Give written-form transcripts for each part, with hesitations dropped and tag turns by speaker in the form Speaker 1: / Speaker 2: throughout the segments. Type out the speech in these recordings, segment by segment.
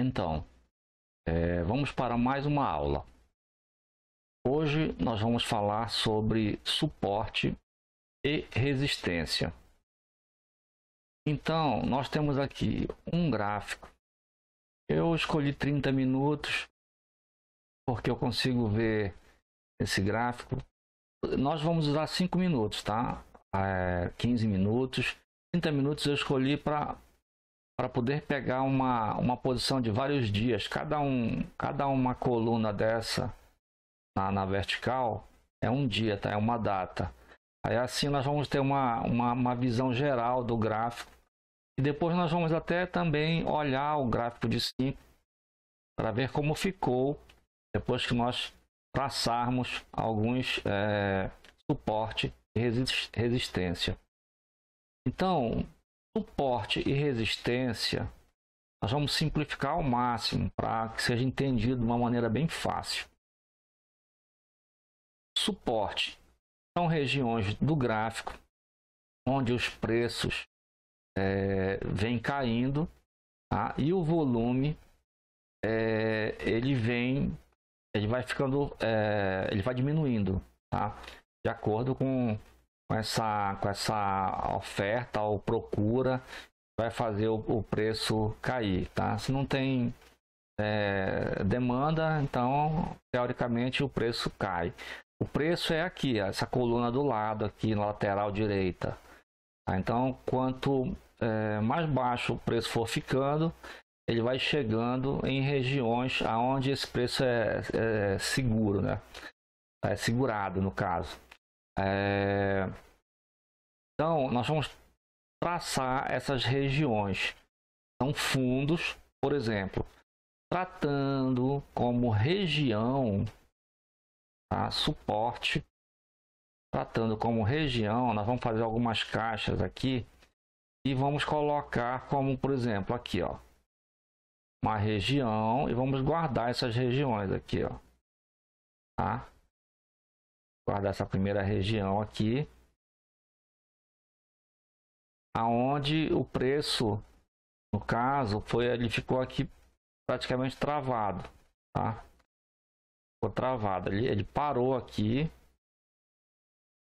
Speaker 1: Então, vamos para mais uma aula. Hoje nós vamos falar sobre suporte e resistência. Então, nós temos aqui um gráfico. Eu escolhi 30 minutos porque eu consigo ver esse gráfico. Nós vamos usar 5 minutos, tá? 15 minutos. 30 minutos eu escolhi para poder pegar uma posição de vários dias. Cada uma coluna dessa na vertical é um dia, tá? É uma data. Aí assim nós vamos ter uma visão geral do gráfico. E depois nós vamos até também olhar o gráfico de 5 para ver como ficou depois que nós traçarmos alguns suporte e resistência. Então, suporte e resistência, nós vamos simplificar ao máximo para que seja entendido de uma maneira bem fácil. Suporte são regiões do gráfico onde os preços vêm caindo, tá? E o volume ele vai diminuindo, tá? De acordo com essa oferta ou procura, vai fazer o preço cair, tá? Se não tem demanda, então teoricamente o preço cai. O preço é aqui, essa coluna do lado aqui na lateral direita, tá? Então quanto mais baixo o preço for ficando, ele vai chegando em regiões aonde esse preço é seguro, né? É segurado no caso. Então nós vamos traçar essas regiões. São fundos, por exemplo, tratando como região, tá? Suporte, tratando como região, nós vamos fazer algumas caixas aqui e vamos colocar como, por exemplo, aqui, ó, uma região, e vamos guardar essas regiões aqui, ó, tá? Guardar essa primeira região aqui, aonde o preço, no caso, ele ficou aqui praticamente travado, tá? Ficou travado, ele parou aqui,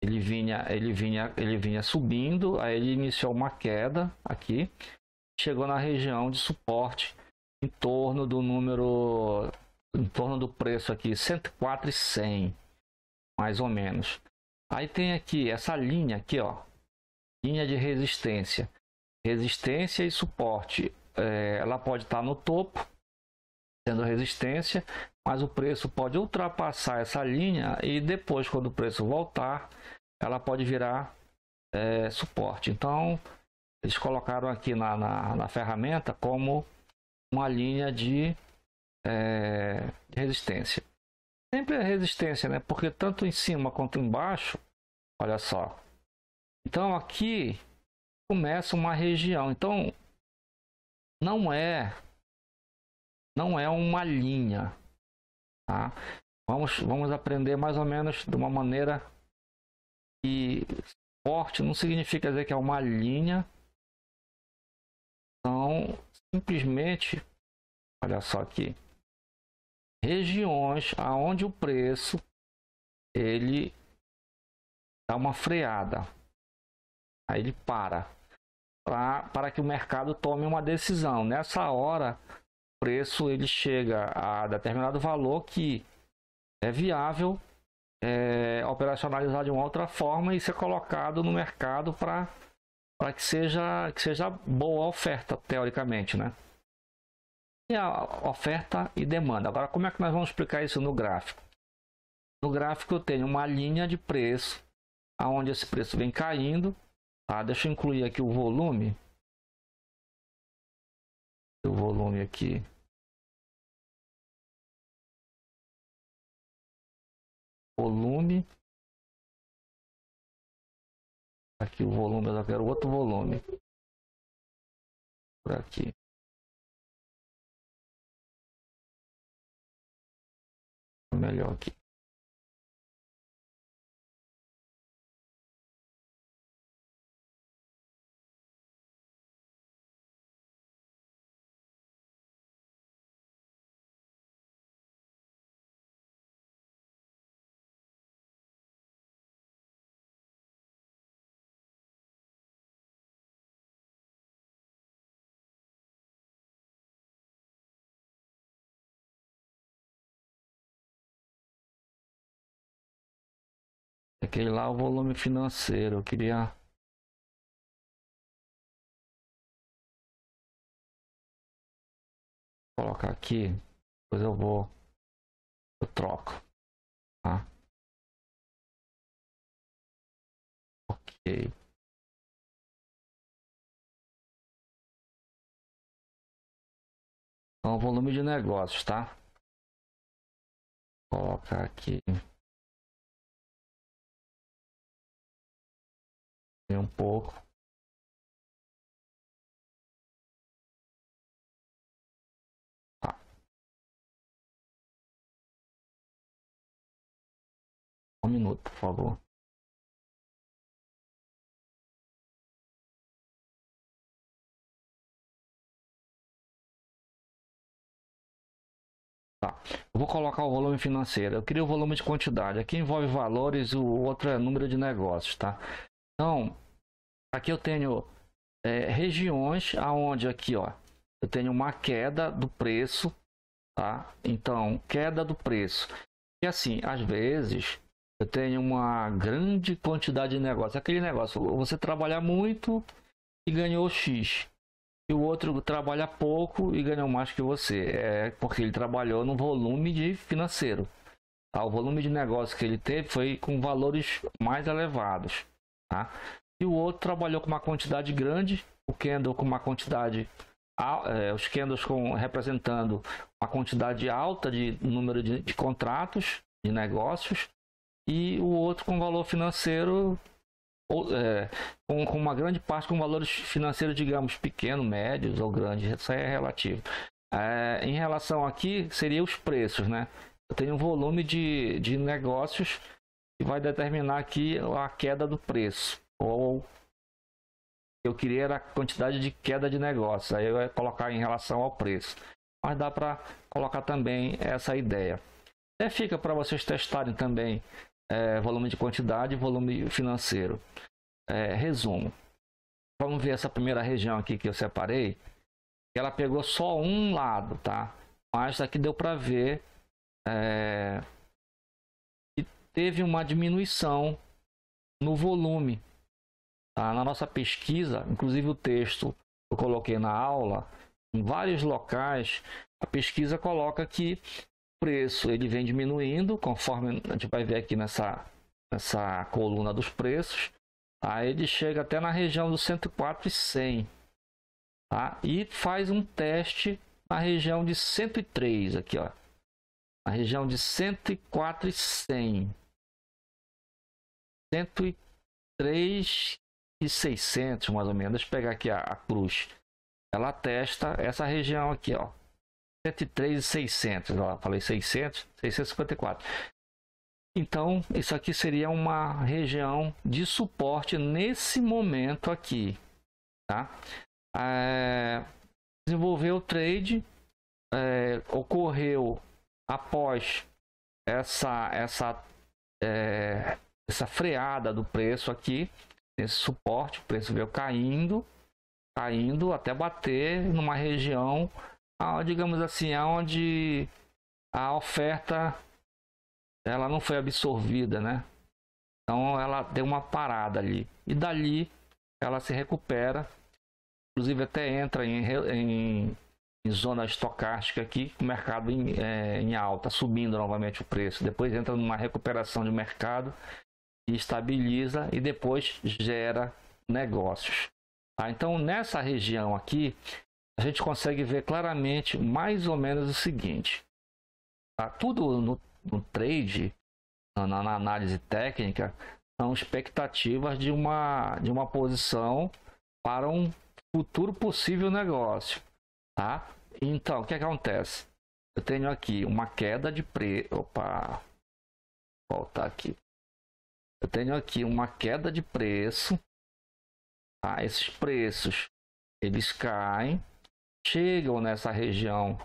Speaker 1: ele vinha subindo, aí ele iniciou uma queda aqui, chegou na região de suporte em torno do preço aqui 104,100, mais ou menos. Aí tem aqui essa linha aqui, ó, linha de resistência e suporte. Ela pode estar no topo sendo resistência, mas o preço pode ultrapassar essa linha e depois, quando o preço voltar, ela pode virar suporte. Então eles colocaram aqui na ferramenta como uma linha de resistência. Sempre é resistência, né? Porque tanto em cima quanto embaixo, olha só. Então aqui começa uma região. Então não é uma linha, tá? Vamos aprender mais ou menos de uma maneira que suporte não significa dizer que é uma linha. Então simplesmente, olha só aqui, regiões aonde o preço ele dá uma freada, aí ele para que o mercado tome uma decisão. Nessa hora o preço ele chega a determinado valor que é viável operacionalizar de uma outra forma e ser colocado no mercado para que seja boa a oferta, teoricamente, né? E a oferta e demanda. Agora, como é que nós vamos explicar isso no gráfico? No gráfico eu tenho uma linha de preço, aonde esse preço vem caindo, tá? Deixa eu incluir aqui o volume. O volume aqui. Volume. Aqui o volume, eu quero outro volume. Por aqui. Melhor aqui. Aquele lá é o volume financeiro. Eu queria colocar aqui, depois eu troco, tá? Ok. Então, volume de negócios, tá? Vou colocar aqui um pouco. Tá. Um minuto, por favor. Tá. Eu vou colocar o volume financeiro. Eu queria o volume de quantidade. Aqui envolve valores, o outro é número de negócios, tá? Então, aqui eu tenho regiões aonde aqui, ó, eu tenho uma queda do preço, tá? Então, queda do preço. E assim, às vezes eu tenho uma grande quantidade de negócio. Aquele negócio, você trabalha muito e ganhou X. E o outro trabalha pouco e ganhou mais que você. É porque ele trabalhou no volume de financeiro. Tá? O volume de negócio que ele teve foi com valores mais elevados. Tá? E o outro trabalhou com uma quantidade grande, o candle com uma quantidade, os candles representando uma quantidade alta de número de contratos, de negócios, e o outro com valor financeiro, com uma grande parte com valores financeiros, digamos, pequenos, médios ou grandes, isso aí é relativo. Em relação aqui, seria os preços, né? Eu tenho um volume de negócios que vai determinar aqui a queda do preço. Ou eu queria era a quantidade de queda de negócios, aí eu ia colocar em relação ao preço. Mas dá para colocar também essa ideia. Fica para vocês testarem também volume de quantidade e volume financeiro. Resumo. Vamos ver essa primeira região aqui que eu separei. Ela pegou só um lado, tá? Mas aqui deu para ver que teve uma diminuição no volume. Tá? Na nossa pesquisa, inclusive o texto que eu coloquei na aula, em vários locais, a pesquisa coloca que o preço ele vem diminuindo, conforme a gente vai ver aqui nessa coluna dos preços. Aí ele chega até na região dos 104,100, tá? E faz um teste na região de 103 aqui, ó. Na região de 104,100. 103,600 mais ou menos. Deixa eu pegar aqui a cruz. Ela testa essa região aqui, ó. 103,600. Ó, falei 600, 654. Então, isso aqui seria uma região de suporte nesse momento aqui, tá? Desenvolver o trade ocorreu após essa freada do preço aqui, esse suporte, o preço veio caindo até bater numa região, digamos assim, onde a oferta ela não foi absorvida, né? Então ela deu uma parada ali e dali ela se recupera, inclusive até entra em zona estocástica aqui, o mercado em alta, subindo novamente o preço. Depois entra numa recuperação de mercado e estabiliza e depois gera negócios. Tá? Então nessa região aqui a gente consegue ver claramente mais ou menos o seguinte. Tá? Tudo no trade, na análise técnica, são expectativas de uma posição para um futuro possível negócio, tá? Então, o que acontece? Eu tenho aqui uma queda de preço. Opa, voltar aqui. Eu tenho aqui uma queda de preço, tá? Esses preços eles caem, chegam nessa região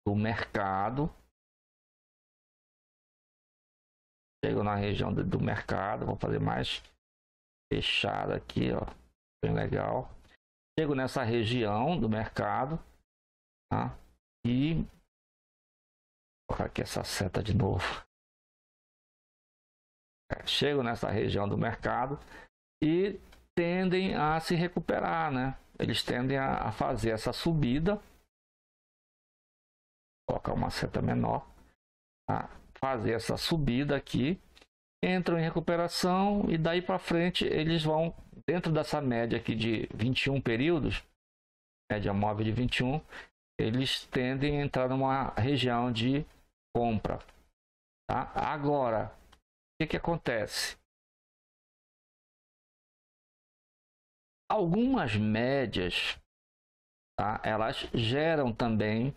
Speaker 1: do mercado. Chego na região do mercado, vou fazer mais fechado aqui, ó, bem legal. Chego nessa região do mercado, tá? E vou colocar aqui essa seta de novo. chegam nessa região do mercado e tendem a se recuperar, né? Eles tendem a fazer essa subida, vou colocar uma seta menor, tá? Fazer essa subida aqui, entram em recuperação e daí para frente eles vão, dentro dessa média aqui de 21 períodos, média móvel de 21, eles tendem a entrar numa região de compra, tá? Agora, o que acontece? Algumas médias, tá? Elas geram também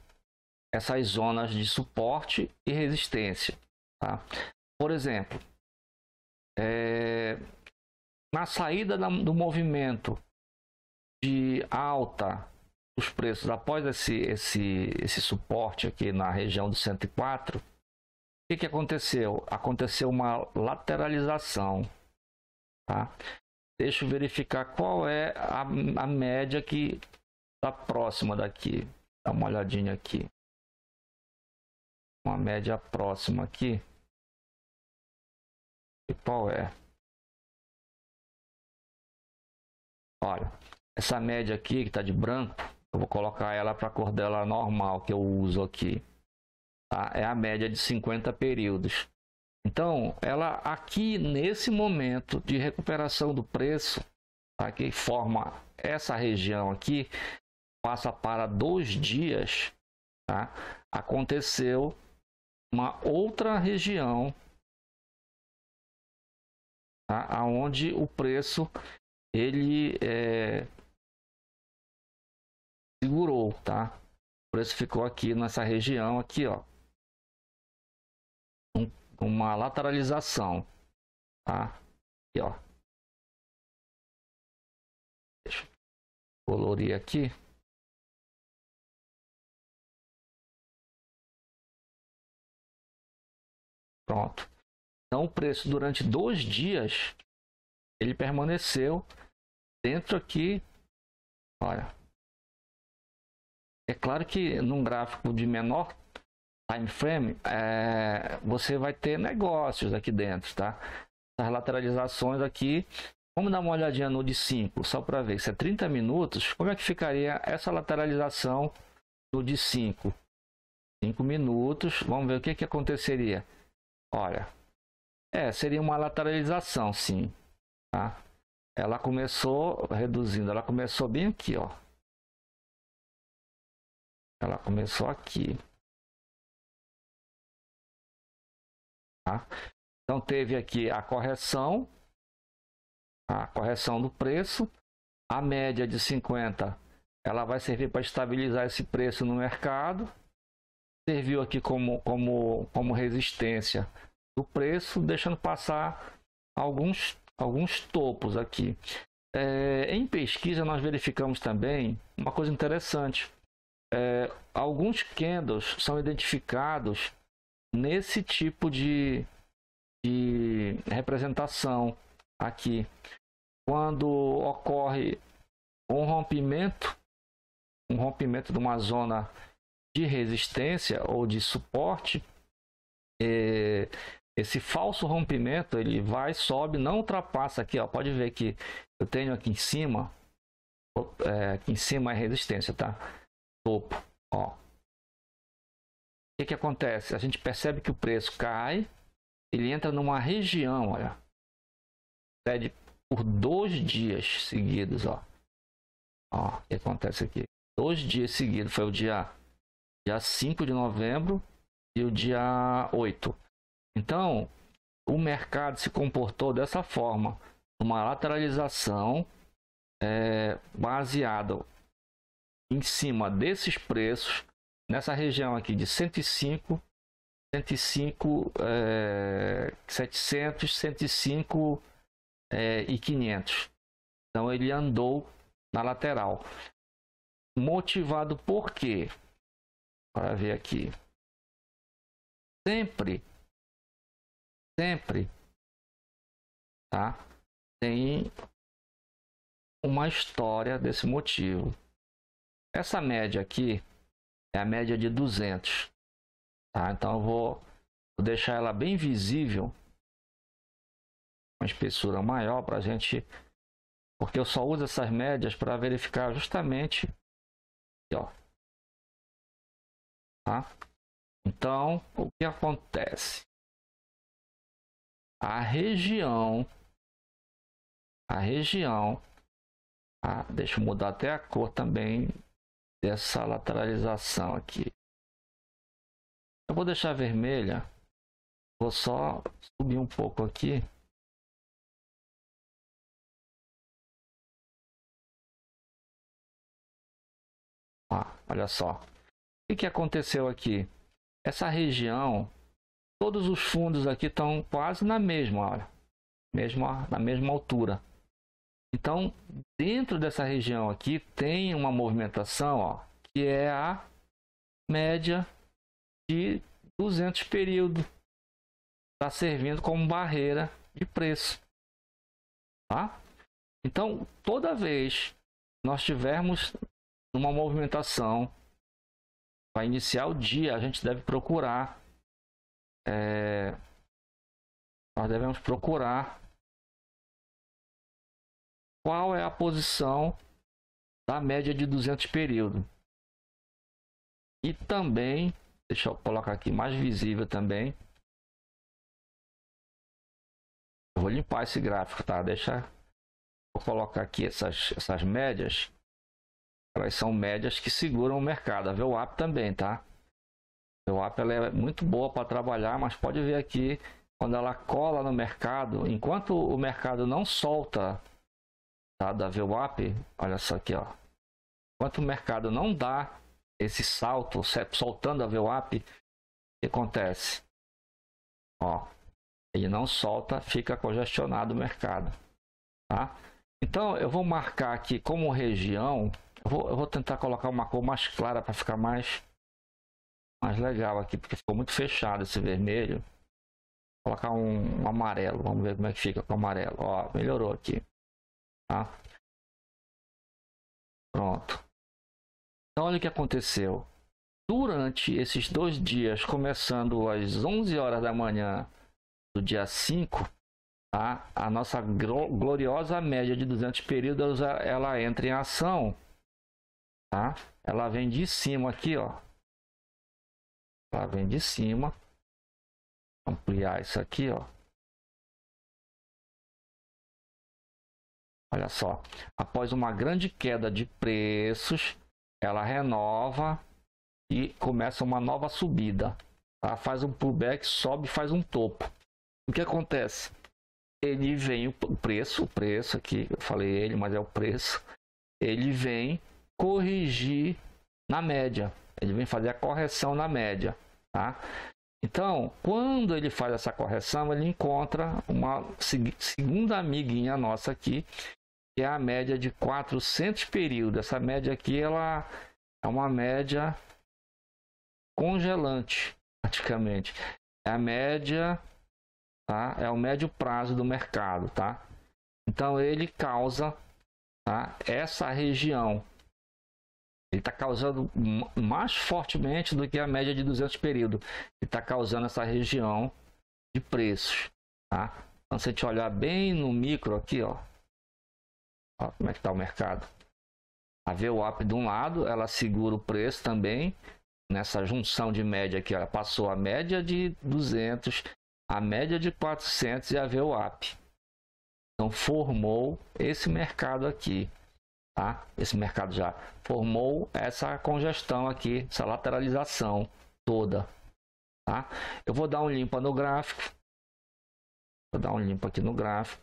Speaker 1: essas zonas de suporte e resistência, tá? Por exemplo, na saída do movimento de alta dos preços após esse suporte aqui na região do 104, o que aconteceu? Aconteceu uma lateralização, tá? Deixa eu verificar qual é a média que está próxima daqui. Dá uma olhadinha aqui. Uma média próxima aqui. E qual é? Olha, essa média aqui que está de branco, eu vou colocar ela para a cor dela normal que eu uso aqui. Tá? É a média de 50 períodos. Então, ela aqui nesse momento de recuperação do preço, tá? Que forma essa região aqui, passa para 2 dias, tá? Aconteceu uma outra região, tá? Onde o preço ele segurou, tá? O preço ficou aqui nessa região aqui, ó, uma lateralização, tá? Aqui, ó. Deixa eu colorir aqui. Pronto. Então o preço durante 2 dias ele permaneceu dentro aqui, olha. É claro que num gráfico de menor time frame, você vai ter negócios aqui dentro, tá? As lateralizações aqui, vamos dar uma olhadinha no de 5, só para ver, se é 30 minutos, como é que ficaria essa lateralização no de 5? 5 minutos, vamos ver o que aconteceria. Olha, seria uma lateralização, sim, tá? Ela começou reduzindo, ela começou bem aqui, ó. Ela começou aqui. Tá? Então teve aqui a correção do preço, a média de 50, ela vai servir para estabilizar esse preço no mercado, serviu aqui como resistência do preço, deixando passar alguns topos aqui. Em pesquisa nós verificamos também uma coisa interessante, alguns candles são identificados nesse tipo de representação aqui, quando ocorre um rompimento de uma zona de resistência ou de suporte, esse falso rompimento ele vai, sobe, não ultrapassa aqui, ó, pode ver que eu tenho aqui em cima, aqui em cima é resistência, tá? Topo, ó. O que acontece? A gente percebe que o preço cai, ele entra numa região, olha, cede por 2 dias seguidos, ó. Ó, o que acontece aqui? 2 dias seguidos, foi o dia 5 de novembro e o dia 8. Então, o mercado se comportou dessa forma, uma lateralização baseado em cima desses preços, nessa região aqui de 105, 700, 105 e 500. Então ele andou na lateral. Motivado por quê? Para ver aqui. Sempre, tá? Tem uma história desse motivo. Essa média aqui é a média de 200, tá? Então eu vou deixar ela bem visível uma espessura maior para a gente, porque eu só uso essas médias para verificar justamente aqui, ó, tá? Então, o que acontece? A região, deixa eu mudar até a cor também dessa lateralização aqui. Eu vou deixar vermelha, vou só subir um pouco aqui. Olha só. O que aconteceu aqui? Essa região, todos os fundos aqui estão quase na mesma, olha, na mesma altura. Então, dentro dessa região aqui tem uma movimentação, ó, que é a média de 200 períodos. Está servindo como barreira de preço, tá? Então, toda vez que nós tivermos uma movimentação para iniciar o dia, a gente deve procurar, nós devemos procurar qual é a posição da média de 200 períodos. E também, deixa eu colocar aqui mais visível também. Eu vou limpar esse gráfico, tá? Vou colocar aqui essas médias. Elas são médias que seguram o mercado. A VWAP também, tá? A VWAP ela é muito boa para trabalhar, mas pode ver aqui quando ela cola no mercado, enquanto o mercado não solta, tá, da VWAP, olha só aqui, ó. Enquanto o mercado não dá esse salto, soltando a VWAP, o que acontece? Ó, ele não solta, fica congestionado o mercado, tá? Então eu vou marcar aqui como região. Eu vou tentar colocar uma cor mais clara para ficar mais legal aqui, porque ficou muito fechado esse vermelho. Vou colocar um amarelo, vamos ver como é que fica com o amarelo. Ó, melhorou aqui, tá? Pronto. Então olha o que aconteceu. Durante esses 2 dias, começando às 11 horas da manhã do dia 5, tá? A nossa gloriosa média de 200 períodos, ela entra em ação, tá? Ela vem de cima aqui, ó. Ela vem de cima. Ampliar isso aqui, ó. Olha só. Após uma grande queda de preços, ela renova e começa uma nova subida. Tá? Faz um pullback, sobe, faz um topo. O que acontece? Ele vem o preço aqui, eu falei ele, mas é o preço. Ele vem corrigir na média. Ele vem fazer a correção na média, tá? Então, quando ele faz essa correção, ele encontra uma segunda amiguinha nossa aqui, que é a média de 400 períodos. Essa média aqui, ela é uma média congelante, praticamente. É a média, tá? É o médio prazo do mercado, tá? Então, ele causa, tá, essa região. Ele está causando mais fortemente do que a média de 200 períodos. Ele está causando essa região de preços, tá? Então, se a gente olhar bem no micro aqui, ó como é que está o mercado. A VWAP de um lado, ela segura o preço também. Nessa junção de média aqui, ela passou a média de 200, a média de 400 e a VWAP. Então, formou esse mercado aqui. Tá? Esse mercado já formou essa congestão aqui, essa lateralização toda, tá? Eu vou dar um limpa no gráfico, vou dar um limpa aqui no gráfico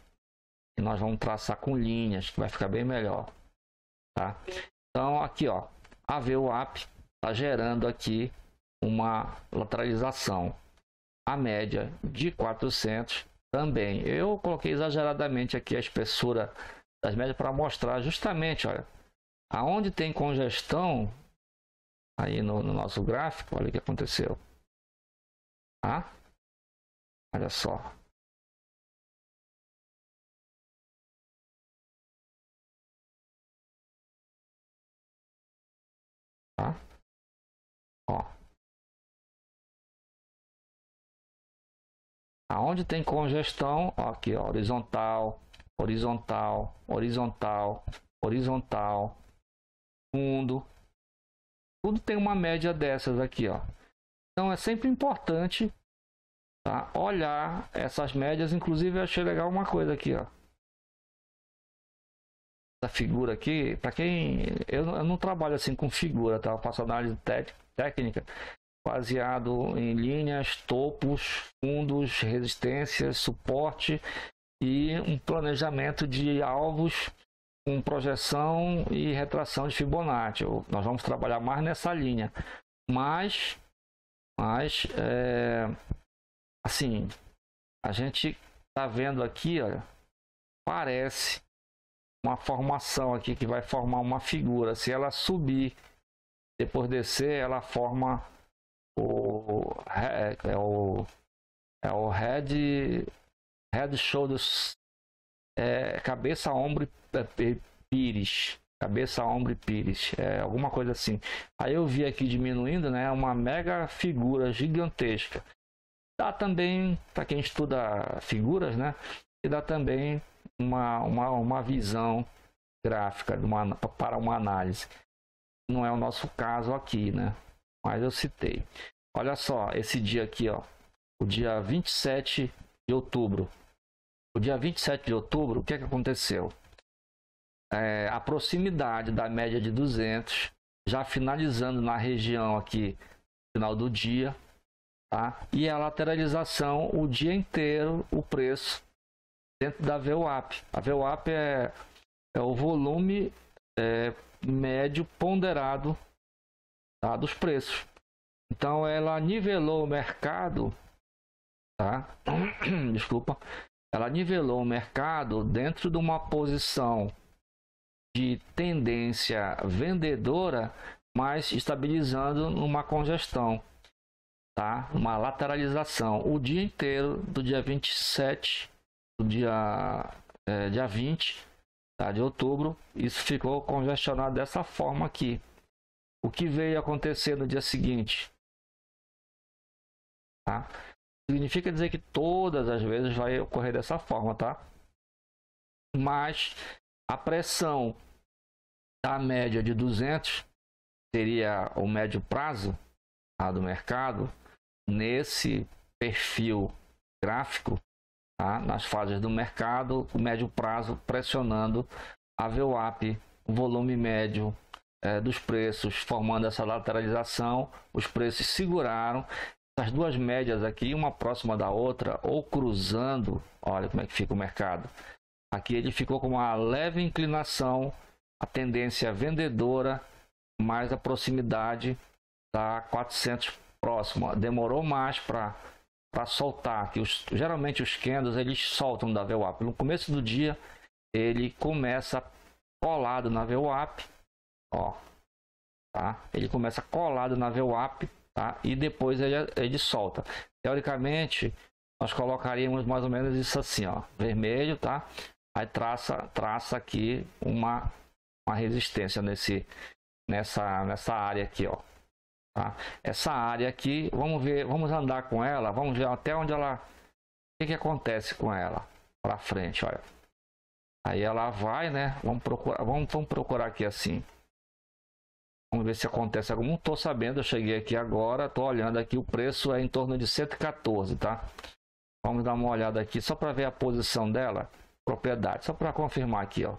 Speaker 1: e nós vamos traçar com linhas, que vai ficar bem melhor, tá? Então aqui, ó, a VWAP está gerando aqui uma lateralização, a média de 400 também. Eu coloquei exageradamente aqui a espessura das médias para mostrar justamente, olha, aonde tem congestão aí no nosso gráfico, olha o que aconteceu, tá? Olha só, tá? Ó, Aonde tem congestão, ó, aqui, ó, horizontal, horizontal, horizontal, horizontal, fundo, tudo tem uma média dessas aqui, ó. Então é sempre importante, tá, olhar essas médias. Inclusive eu achei legal uma coisa aqui, ó. Essa figura aqui, para quem eu não trabalho assim com figura, tá? Eu faço análise técnica baseado em linhas, topos, fundos, resistências, suporte e um planejamento de alvos com projeção e retração de Fibonacci. Nós vamos trabalhar mais nessa linha, mas assim, a gente tá vendo aqui, olha, parece uma formação aqui que vai formar uma figura. Se ela subir, depois descer, ela forma o head shoulders, cabeça, ombro, pires, cabeça, ombro e pires, alguma coisa assim. Aí eu vi aqui diminuindo, né, uma mega figura gigantesca. Dá também, para quem estuda figuras, né, e dá também uma visão gráfica para uma análise. Não é o nosso caso aqui, né? Mas eu citei. Olha só, esse dia aqui, ó, o dia 27 de outubro. O dia 27 de outubro, o que é que aconteceu? A proximidade da média de 200, já finalizando na região aqui, final do dia, tá? E a lateralização o dia inteiro, o preço dentro da VWAP. A VWAP é o volume médio ponderado, tá, dos preços. Então ela nivelou o mercado, tá? Desculpa. Ela nivelou o mercado dentro de uma posição de tendência vendedora, mas estabilizando numa congestão, tá? Uma lateralização o dia inteiro, do dia 27 do dia 20, tá, de outubro. Isso ficou congestionado dessa forma aqui. O que veio acontecer no dia seguinte, tá? Significa dizer que todas as vezes vai ocorrer dessa forma, tá? Mas a pressão da média de 200 seria o médio prazo, tá, do mercado nesse perfil gráfico, tá? Nas fases do mercado, o médio prazo pressionando a VWAP, o volume médio dos preços, formando essa lateralização. Os preços seguraram as duas médias aqui, uma próxima da outra, ou cruzando. Olha como é que fica o mercado. Aqui ele ficou com uma leve inclinação, a tendência vendedora, mais a proximidade da 400 próxima. Demorou mais para soltar. Que geralmente os candles eles soltam da VWAP. No começo do dia ele começa colado na VWAP, ó, tá? Ele começa colado na VWAP, tá? E depois ele solta. Teoricamente nós colocaríamos mais ou menos isso assim, ó, vermelho, tá? Aí traça aqui uma resistência nessa área aqui, ó, tá? Essa área aqui, vamos andar com ela, vamos ver até onde ela, o que acontece com ela para frente, olha. Aí ela vai, né? Vamos procurar aqui assim. Vamos ver se acontece algo. Não estou sabendo, eu cheguei aqui agora, estou olhando aqui, o preço é em torno de 114, tá? Vamos dar uma olhada aqui só para ver a posição dela, propriedade, só para confirmar aqui, ó.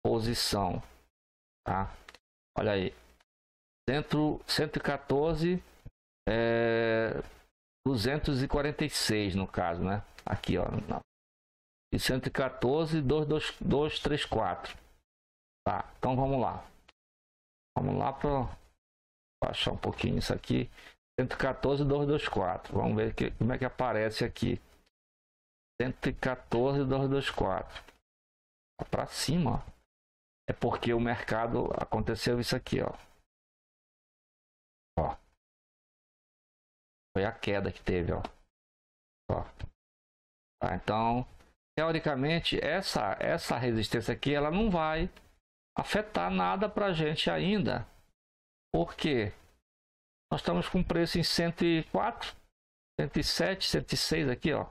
Speaker 1: Posição, tá? Olha aí. Dentro 114 246 no caso, né? Aqui, ó. E 114 234. Tá, então vamos lá. Vamos lá para baixar um pouquinho isso aqui. 114 224. Vamos ver como é que aparece aqui. 114 224. Para cima, ó. É porque o mercado aconteceu isso aqui, ó. Ó. Foi a queda que teve, ó. Ó. Tá, então, teoricamente, essa resistência aqui, ela não vai afetar nada para a gente ainda. Por quê? Nós estamos com preço em 104, 107, 106 aqui, ó.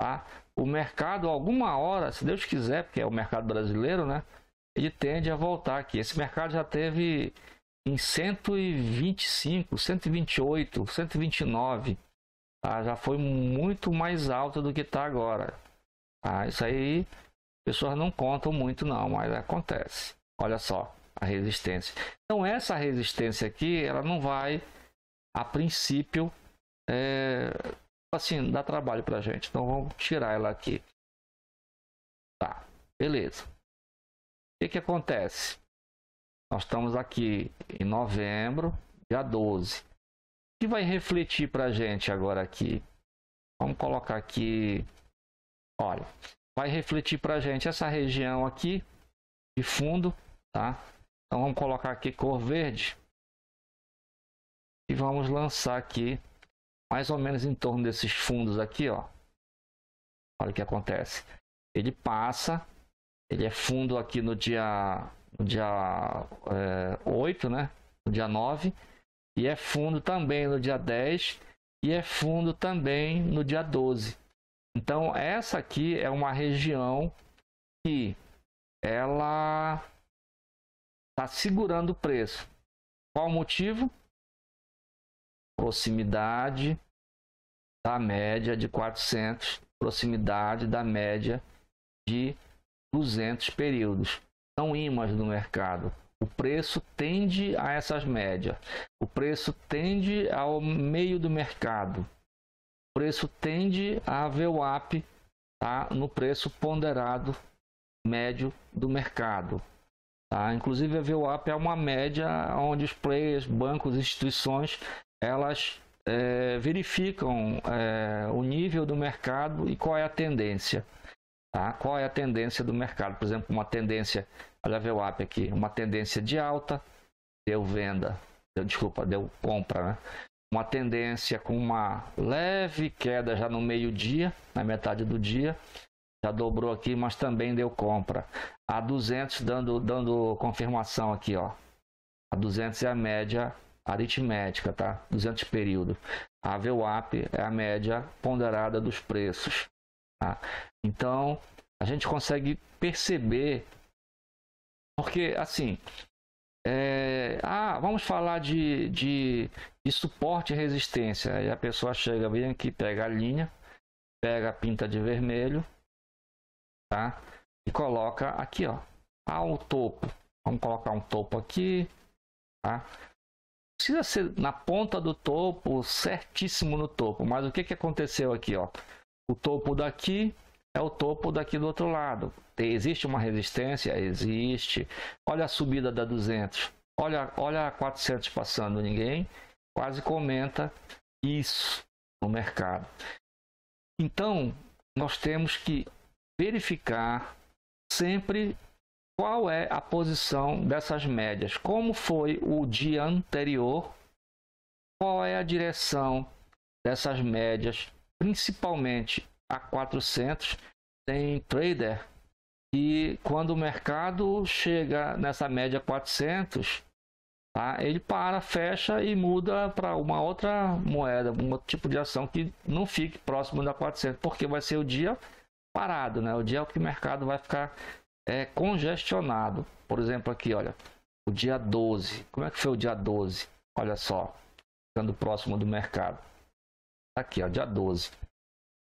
Speaker 1: Tá? O mercado, alguma hora, se Deus quiser, porque é o mercado brasileiro, né? Ele tende a voltar aqui. Esse mercado já teve em 125, 128, 129. Tá? Já foi muito mais alto do que está agora. Tá? Isso aí, pessoas não contam muito não, mas acontece. Olha só a resistência. Então essa resistência aqui, ela não vai, a princípio, assim, dá trabalho pra gente. Então vamos tirar ela aqui. Tá, beleza. O que acontece? Nós estamos aqui em novembro, dia 12. O que vai refletir pra gente agora aqui? Vamos colocar aqui, olha, vai refletir pra gente essa região aqui de fundo, tá? Então vamos colocar aqui cor verde e vamos lançar aqui mais ou menos em torno desses fundos aqui, ó. Olha o que acontece. Ele passa, ele é fundo aqui no dia 8, né? No dia 9, e é fundo também no dia 10 e é fundo também no dia 12. Então essa aqui é uma região que ela está segurando o preço. Qual o motivo? Proximidade da média de 400, proximidade da média de 200 períodos. São ímãs do mercado. O preço tende a essas médias. O preço tende ao meio do mercado. O preço tende a VWAP, tá? No preço ponderado médio do mercado. Tá? Inclusive a VWAP é uma média onde os players, bancos, instituições, elas verificam o nível do mercado e qual é a tendência. Tá? Qual é a tendência do mercado? Por exemplo, uma tendência, olha a VWAP aqui, uma tendência de alta, deu compra, né? Uma tendência com uma leve queda já no meio-dia, na metade do dia, já dobrou aqui, mas também deu compra. A 200 dando confirmação aqui, ó. A 200 é a média aritmética, tá? 200 períodos. A VWAP é a média ponderada dos preços, tá? Então, a gente consegue perceber, porque assim, vamos falar de suporte e resistência. Aí a pessoa chega, vem aqui, pega a linha, pega a pinta de vermelho, tá? E coloca aqui, ó, o topo. Vamos colocar um topo aqui, tá? Precisa ser na ponta do topo, certíssimo no topo. Mas o que aconteceu aqui, ó? O topo daqui é o topo daqui do outro lado. Existe uma resistência? Existe. Olha a subida da 200. Olha a 400 passando. Ninguém quase comenta isso no mercado. Então, nós temos que verificar sempre qual é a posição dessas médias. Como foi o dia anterior? Qual é a direção dessas médias, principalmente a 400? Tem trader e quando o mercado chega nessa média 400, tá? Ele para, fecha e muda para uma outra moeda, um outro tipo de ação que não fique próximo da 400, porque vai ser o dia parado, né? O dia que o mercado vai ficar congestionado. Por exemplo, aqui, olha, o dia 12. Como é que foi o dia 12? Olha só, ficando próximo do mercado. Aqui, ó, dia 12.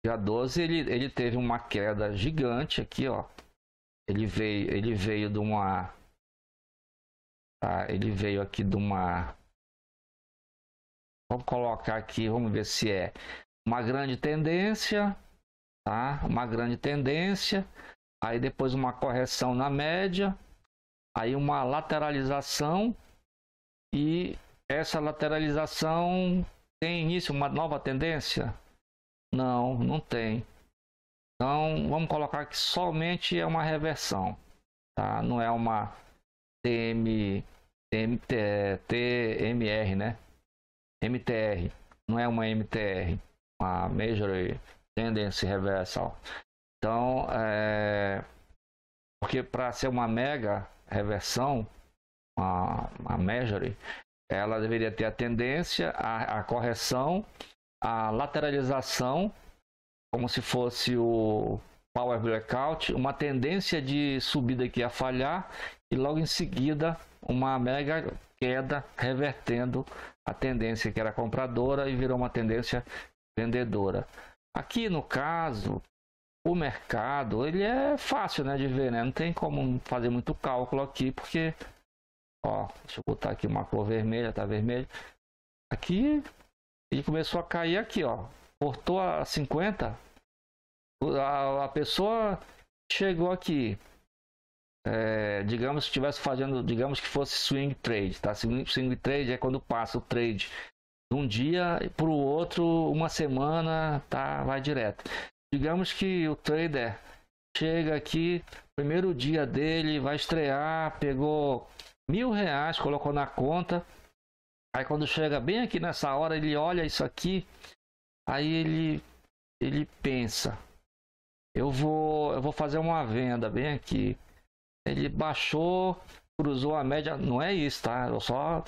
Speaker 1: Dia 12 ele teve uma queda gigante aqui, ó. Ele veio de uma, tá? Ele veio aqui de uma, vamos colocar aqui, vamos ver se é uma grande tendência, tá? Uma grande tendência. Aí depois uma correção na média, aí uma lateralização, e essa lateralização tem início uma nova tendência? Não tem. Então vamos colocar que somente é uma reversão, tá? Não é uma TMR, né? MTR, não é uma MTR, uma Major Tendency Reversal. Então, porque para ser uma mega reversão, uma major, ela deveria ter a tendência, a correção a lateralização, como se fosse o Power Breakout, uma tendência de subida que ia falhar e logo em seguida uma mega queda revertendo a tendência que era compradora e virou uma tendência vendedora. Aqui no caso, o mercado ele é fácil, né, de ver, né? Não tem como fazer muito cálculo aqui porque, ó, deixa eu botar aqui uma cor vermelha, tá vermelho. Aqui ele começou a cair aqui, ó, cortou a 50. A pessoa chegou aqui, digamos que estivesse fazendo, digamos que fosse swing trade, tá? Swing trade é quando passa o trade de um dia para o outro, uma semana, tá? Vai direto. Digamos que o trader chega aqui, primeiro dia dele, vai estrear, pegou R$ 1.000, colocou na conta. Aí quando chega bem aqui nessa hora, ele olha isso aqui, aí ele pensa, eu vou fazer uma venda bem aqui. Ele baixou, cruzou a média, não é isso, tá? Eu só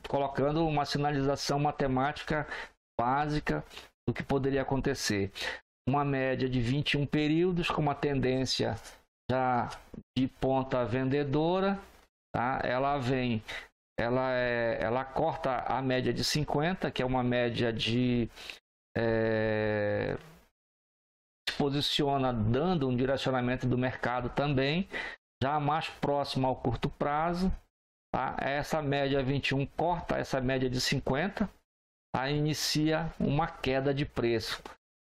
Speaker 1: colocando uma sinalização matemática básica do que poderia acontecer. Uma média de 21 períodos com uma tendência já de ponta vendedora, tá? Ela corta a média de 50, que é uma média de se posiciona dando um direcionamento do mercado também, já mais próximo ao curto prazo, tá? Essa média 21 corta essa média de 50, aí inicia uma queda de preço.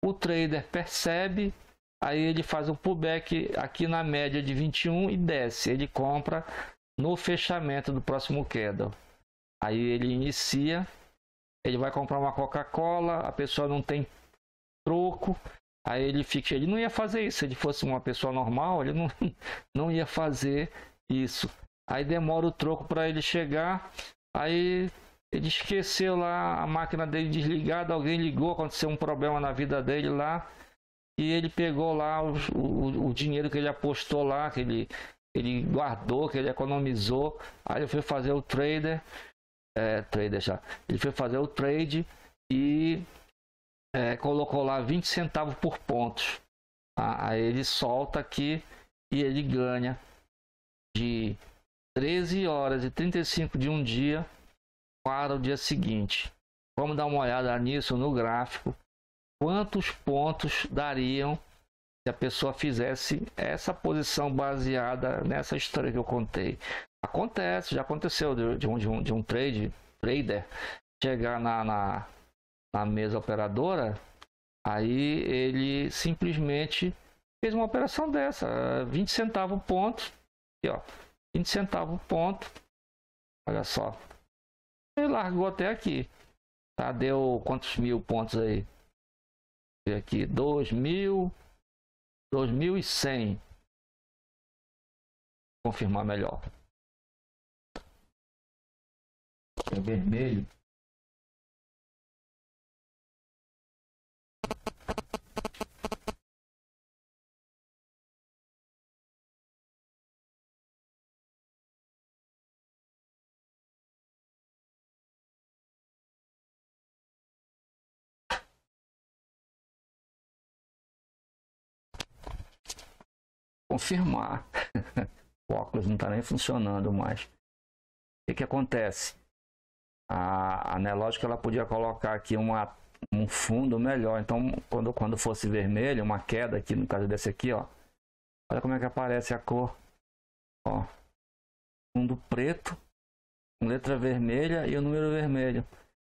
Speaker 1: O trader percebe, aí ele faz um pullback aqui na média de 21 e desce. Ele compra no fechamento do próximo candle. Aí ele inicia, ele vai comprar uma Coca-Cola, a pessoa não tem troco, aí ele não ia fazer isso. Se ele fosse uma pessoa normal, ele não ia fazer isso. Aí demora o troco para ele chegar, aí ele esqueceu lá a máquina dele desligada, alguém ligou, aconteceu um problema na vida dele lá, e ele pegou lá o dinheiro que ele apostou lá, que ele guardou, que ele economizou. Aí ele foi fazer o ele foi fazer o trade e colocou lá 20 centavos por pontos. Aí ele solta aqui e ele ganha de 13 horas e 35 de um dia para o dia seguinte. Vamos dar uma olhada nisso no gráfico. Quantos pontos dariam se a pessoa fizesse essa posição baseada nessa história que eu contei? Acontece, já aconteceu de um trader chegar na mesa operadora, aí ele simplesmente fez uma operação dessa, 20 centavos ponto, aqui, ó, 20 centavos ponto, olha só, ele largou até aqui, tá? Deu quantos mil pontos aí? Aqui, 2.100. Confirmar melhor. É vermelho. Confirmar. O óculos não está nem funcionando mais. O que acontece? A Nelogic ela podia colocar aqui um fundo melhor. Então, quando fosse vermelho, uma queda aqui, no caso desse aqui, ó. Olha como é que aparece a cor. Ó. Fundo preto, com letra vermelha e o número vermelho.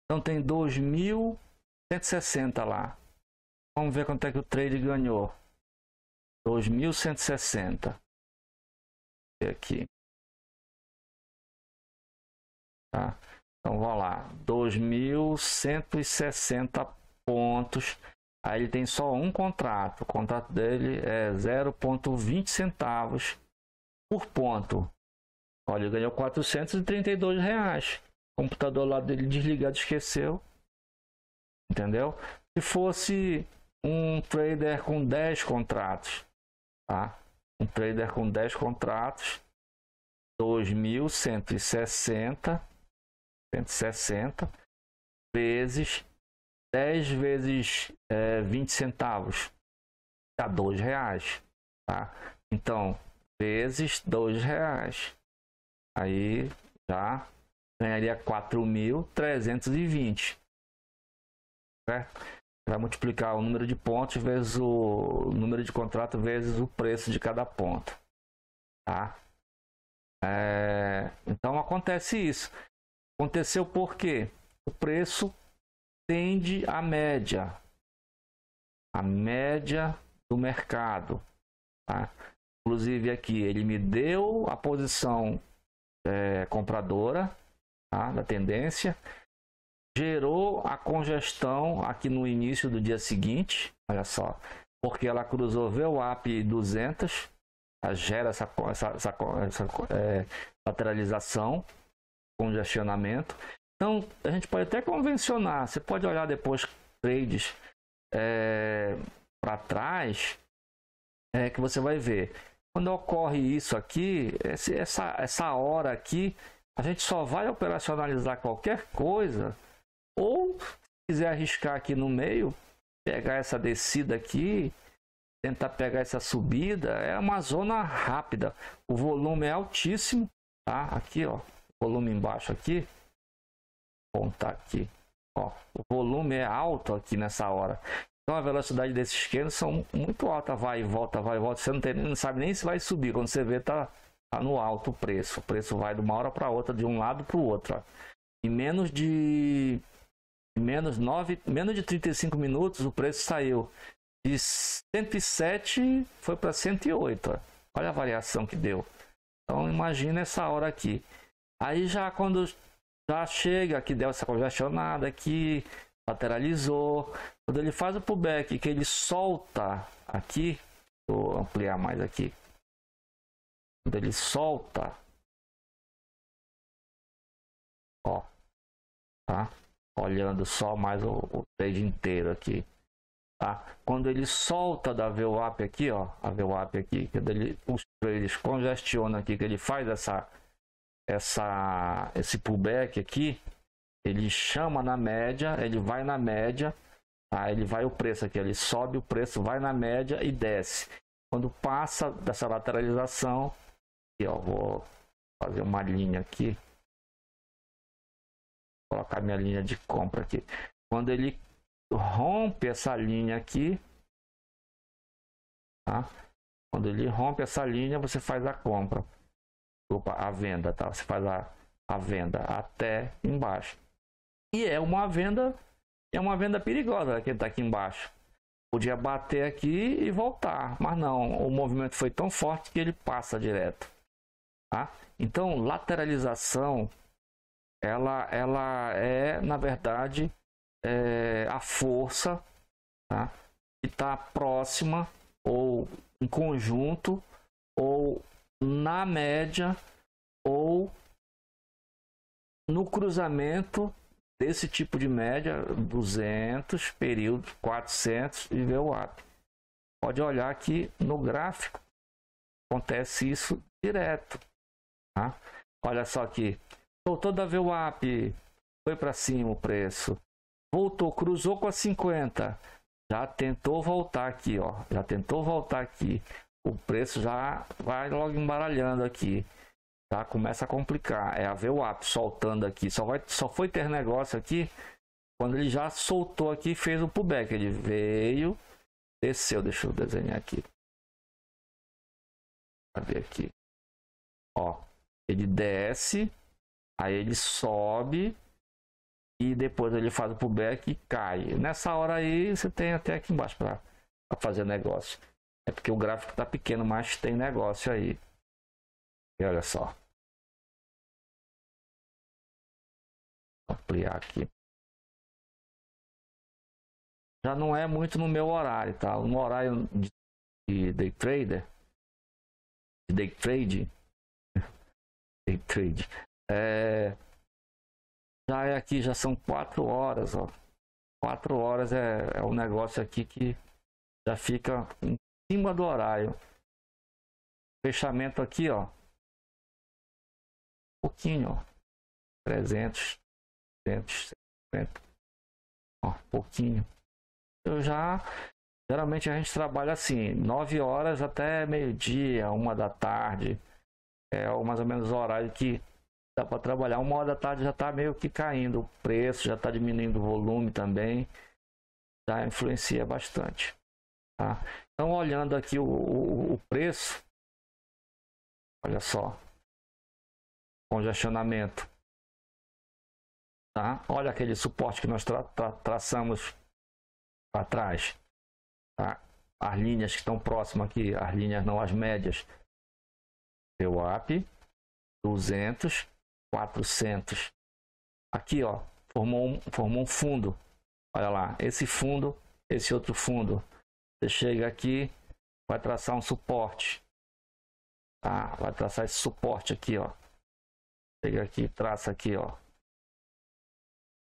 Speaker 1: Então tem 2.160 lá. Vamos ver quanto é que o trade ganhou. 2.160. Aqui. Tá? Então vamos lá. 2.160 pontos. Aí ele tem só um contrato. O contrato dele é 0,20 centavos por ponto. Olha, ele ganhou R$ 432. O computador lá dele desligado esqueceu. Entendeu? Se fosse um trader com 10 contratos, tá? Um trader com 10 contratos, 2.160 vezes 10 vezes 20 centavos dá R$2, tá? Então, vezes R$2. Aí já ganharia 4.320, certo? Vai multiplicar o número de pontos vezes o número de contrato vezes o preço de cada ponto, tá? Então acontece isso. Aconteceu porque o preço tende à média, a média do mercado, tá? Inclusive aqui ele me deu a posição compradora, tá, da tendência, gerou a congestão aqui no início do dia seguinte, olha só, porque ela cruzou VWAP 200, gera essa lateralização, congestionamento. Então a gente pode até convencionar, você pode olhar depois trades para trás, que você vai ver. Quando ocorre isso aqui, essa hora aqui, a gente só vai operacionalizar qualquer coisa, ou se quiser arriscar aqui no meio, pegar essa descida aqui, tentar pegar essa subida, é uma zona rápida. O volume é altíssimo, tá? Aqui, ó, volume embaixo aqui, vou contar aqui, ó, o volume é alto aqui nessa hora. Então a velocidade desses candles são muito alta, vai e volta, você não sabe nem se vai subir, quando você vê tá no alto o preço vai de uma hora para outra, de um lado para o outro, ó. Em menos de 35 minutos o preço saiu de 107 foi para 108, ó. Olha a variação que deu. Então imagina essa hora aqui, aí já quando já chega aqui, deu essa congestionada aqui, lateralizou, quando ele faz o pullback, que ele solta aqui, vou ampliar mais aqui, quando ele solta, ó, tá? Olhando só mais o trade inteiro aqui, tá? Quando ele solta da VWAP aqui, ó, a VWAP aqui, quando os trades congestionam aqui, que ele faz esse pullback aqui, ele chama na média, ele vai na média, tá? Ele vai o preço aqui, ele sobe o preço, vai na média e desce. Quando passa dessa lateralização, aqui, ó, vou fazer uma linha aqui, vou colocar minha linha de compra aqui. Quando ele rompe essa linha aqui, tá? Quando ele rompe essa linha, você faz a compra, a venda, tá? Você faz a venda até embaixo. E é uma venda perigosa, que está aqui embaixo. Podia bater aqui e voltar, mas não, o movimento foi tão forte que ele passa direto, tá? Então, lateralização, ela é, na verdade, a força, tá? Que está próxima, ou em conjunto, ou na média, ou no cruzamento desse tipo de média, 200, período 400 e VWAP. Pode olhar aqui no gráfico, acontece isso direto, tá? Olha só aqui, soltou da VWAP, foi para cima o preço, voltou, cruzou com a 50, já tentou voltar aqui, ó, já tentou voltar aqui, o preço já vai logo embaralhando aqui. Tá? Começa a complicar, é a VWAP soltando aqui, só foi ter negócio aqui quando ele já soltou aqui e fez o pullback, ele veio, desceu, deixa eu desenhar aqui, pra ver aqui, ó, ele desce, aí ele sobe e depois ele faz o pullback e cai. Nessa hora aí você tem até aqui embaixo para fazer negócio, é porque o gráfico tá pequeno, mas tem negócio aí. E olha só, ampliar aqui. Já não é muito no meu horário, tá? No horário de day trade, day trade, já é aqui, já são 4 horas, ó. 4 horas é um negócio aqui que já fica em cima do horário. Fechamento aqui, ó, pouquinho, ó, 300, 150. Ó, pouquinho. Eu já... Geralmente a gente trabalha assim, 9 horas até meio-dia, 1 da tarde. É mais ou menos o horário que dá para trabalhar. 1 hora da tarde já está meio que caindo o preço, já está diminuindo o volume também. Já influencia bastante. Tá? Então, olhando aqui o preço, olha só, congestionamento. Tá? Olha aquele suporte que nós traçamos para trás. Tá? As linhas que estão próximas aqui, as linhas não, as médias. VWAP, 200, 400. Aqui, ó, formou um fundo. Olha lá, esse fundo, esse outro fundo. Você chega aqui, vai traçar um suporte. Tá? Vai traçar esse suporte aqui, ó. Chega aqui, traça aqui, ó.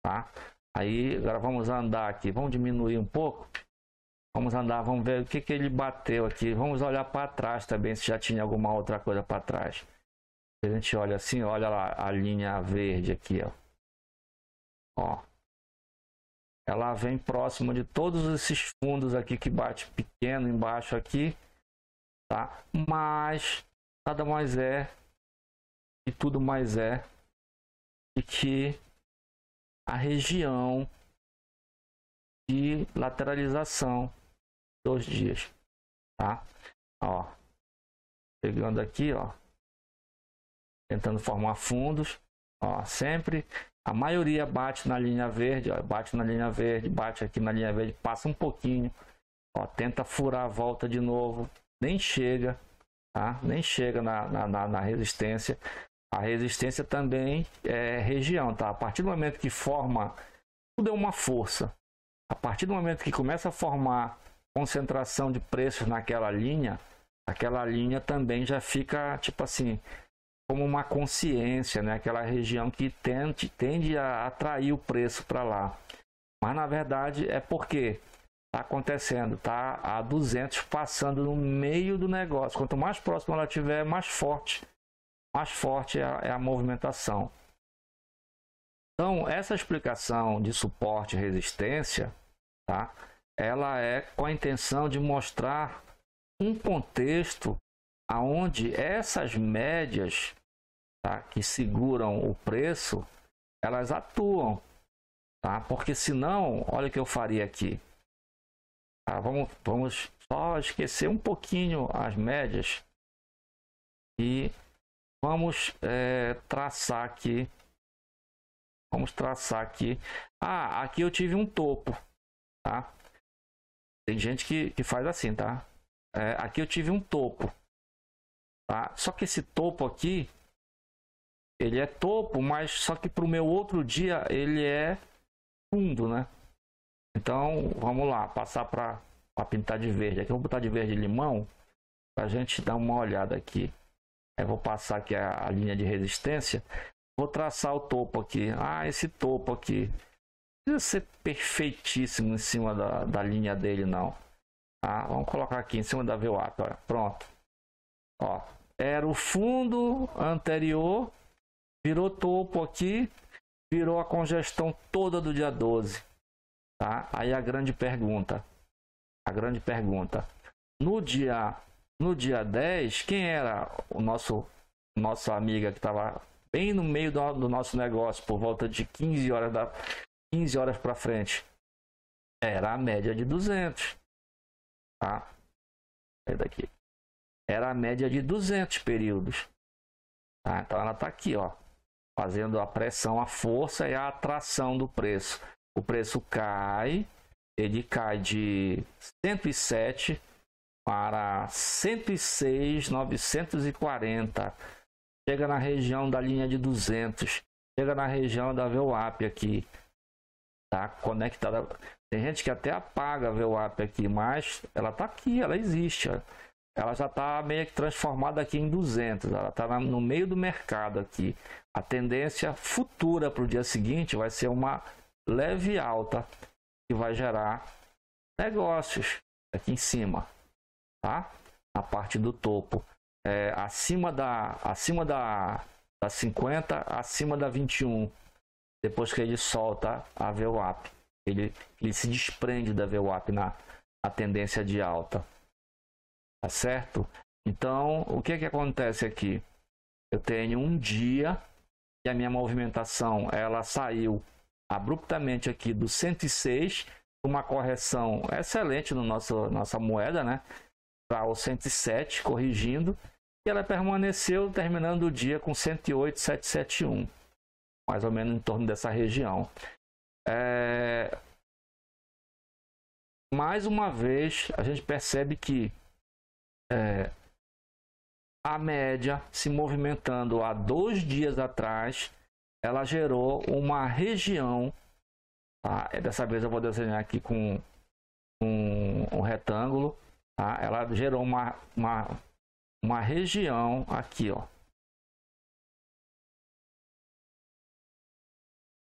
Speaker 1: Tá? Aí, agora vamos andar aqui. Vamos diminuir um pouco. Vamos andar, vamos ver o que ele bateu aqui. Vamos olhar para trás também, se já tinha alguma outra coisa para trás. A gente olha assim, olha lá a linha verde aqui, ó. Ó. Ela vem próximo de todos esses fundos aqui que bate pequeno embaixo aqui, tá? Mas nada mais é e tudo mais é de que a região de lateralização dos dias, tá? Ó, pegando aqui, ó, tentando formar fundos, ó, sempre a maioria bate na linha verde, ó, bate na linha verde, bate aqui na linha verde, passa um pouquinho, ó, tenta furar a volta de novo, nem chega, tá? Nem chega na resistência. A resistência também é região, tá? A partir do momento que forma, tudo é uma força. A partir do momento que começa a formar concentração de preços naquela linha, aquela linha também já fica, tipo assim, como uma consciência, né? Aquela região que tende a atrair o preço para lá. Mas na verdade é porque está acontecendo, tá a 200 passando no meio do negócio. Quanto mais próximo ela tiver, mais forte é a movimentação. Então, essa explicação de suporte e resistência, tá? Ela é com a intenção de mostrar um contexto aonde essas médias, tá, que seguram o preço, elas atuam, tá? Porque senão, olha o que eu faria aqui. Tá? Vamos só esquecer um pouquinho as médias e vamos traçar aqui. Vamos traçar aqui. Ah, aqui eu tive um topo, tá? Tem gente que faz assim, tá? Aqui eu tive um topo, tá? Só que esse topo aqui, ele é topo, mas só que para o meu outro dia ele é fundo, né? Então, vamos lá, passar para pintar de verde. Aqui eu vou botar de verde limão para a gente dar uma olhada aqui. Eu vou passar aqui a linha de resistência. Vou traçar o topo aqui. Ah, esse topo aqui. Não precisa ser perfeitíssimo em cima da linha dele, não. Tá? Vamos colocar aqui em cima da VWAP. Olha. Pronto. Ó, era o fundo anterior. Virou topo aqui. Virou a congestão toda do dia 12. Tá? Aí a grande pergunta. No dia 10, quem era nossa amiga que estava bem no meio do nosso negócio, por volta de 15 horas para frente? Era a média de 200. Tá? Sai daqui. Era a média de 200 períodos. Tá? Então ela está aqui, ó, fazendo a pressão, a força e a atração do preço. O preço cai, ele cai de 107 para 106.940. Chega na região da linha de 200. Chega na região da VWAP aqui. Tá conectada. Tem gente que até apaga a VWAP aqui, mas ela está aqui, ela existe. Ela já está meio que transformada aqui em 200. Ela está no meio do mercado aqui. A tendência futura para o dia seguinte vai ser uma leve alta que vai gerar negócios aqui em cima, tá? Na parte do topo, acima da 50, acima da 21. Depois que ele solta a VWAP, ele se desprende da VWAP na tendência de alta, tá certo? Então, o que acontece aqui? Eu tenho um dia e a minha movimentação ela saiu abruptamente aqui do 106, uma correção excelente no nossa moeda, né? Para o 107, corrigindo, e ela permaneceu terminando o dia com 108,771, mais ou menos em torno dessa região. Mais uma vez, a gente percebe que a média se movimentando há 2 dias atrás, ela gerou uma região, tá? Dessa vez eu vou desenhar aqui com um retângulo, tá? Ela gerou uma região aqui, ó.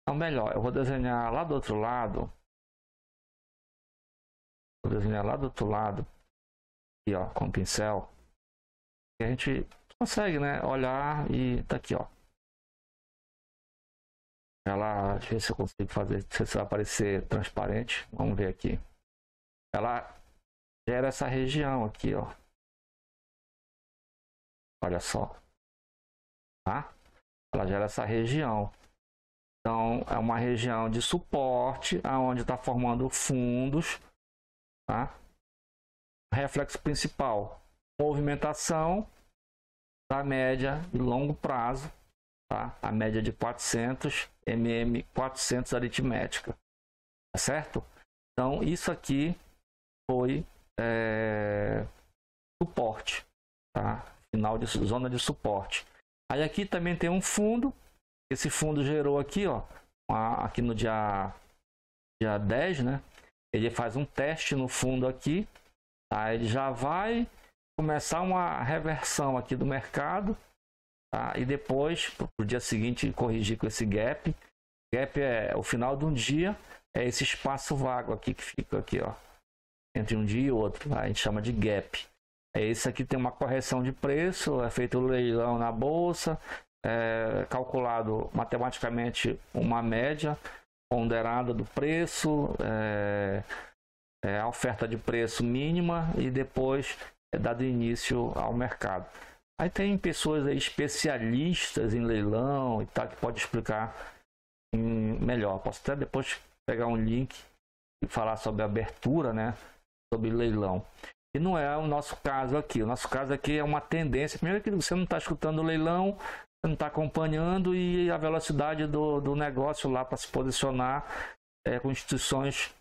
Speaker 1: Então, melhor, eu vou desenhar lá do outro lado. Vou desenhar lá do outro lado, aqui, ó, com o pincel. E a gente consegue, né, olhar e tá aqui, ó. Ela, deixa eu ver se eu consigo fazer, se vai aparecer transparente. Vamos ver aqui. Ela gera essa região aqui, ó. Olha só, tá? Ela gera essa região. Então, é uma região de suporte, aonde está formando fundos, tá? Reflexo principal, movimentação da média de longo prazo, tá? A média de 400, MM400 aritmética, tá certo? Então, isso aqui foi suporte, tá? Final de zona de suporte. Aí aqui também tem um fundo. Esse fundo gerou aqui, ó, aqui no dia 10, né? Ele faz um teste no fundo aqui, tá? Ele já vai começar uma reversão aqui do mercado, tá? E depois, pro dia seguinte, corrigir com esse gap. Gap é o final de um dia, é esse espaço vago aqui que fica aqui, ó, entre um dia e outro, tá? A gente chama de gap. Esse aqui tem uma correção de preço, é feito o leilão na bolsa, calculado matematicamente uma média ponderada do preço, a oferta de preço mínima e depois é dado início ao mercado. Aí tem pessoas aí especialistas em leilão e tal que pode explicar melhor. Posso até depois pegar um link e falar sobre abertura, né? Sobre leilão. E não é o nosso caso aqui. O nosso caso aqui é uma tendência. Primeiro que você não está escutando o leilão, você não está acompanhando, e a velocidade do negócio lá para se posicionar com instituições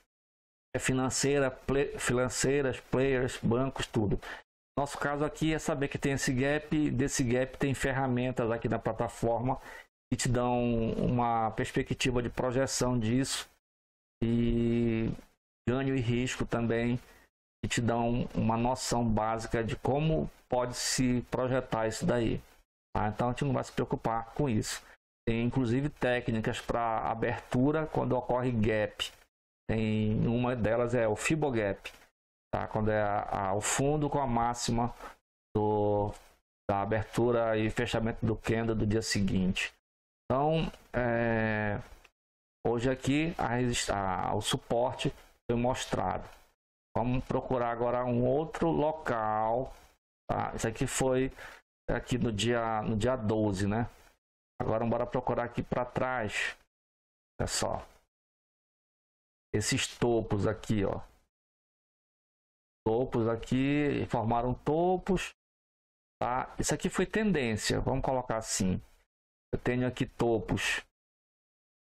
Speaker 1: financeiras, players, bancos, tudo. Nosso caso aqui é saber que tem esse gap, desse gap tem ferramentas aqui na plataforma que te dão uma perspectiva de projeção disso, e ganho e risco também, que te dão uma noção básica de como pode se projetar isso daí. Tá? Então a gente não vai se preocupar com isso. Tem inclusive técnicas para abertura quando ocorre gap. Tem uma delas é o Fibogap, tá? Quando é o fundo com a máxima da abertura e fechamento do candle do dia seguinte. Então hoje aqui o suporte foi mostrado. Vamos procurar agora um outro local, tá? Isso aqui foi aqui no dia 12, né? Agora bora procurar aqui para trás. Olha só. Esses topos aqui, ó. Topos aqui formaram topos, tá? Isso aqui foi tendência, vamos colocar assim. Eu tenho aqui topos.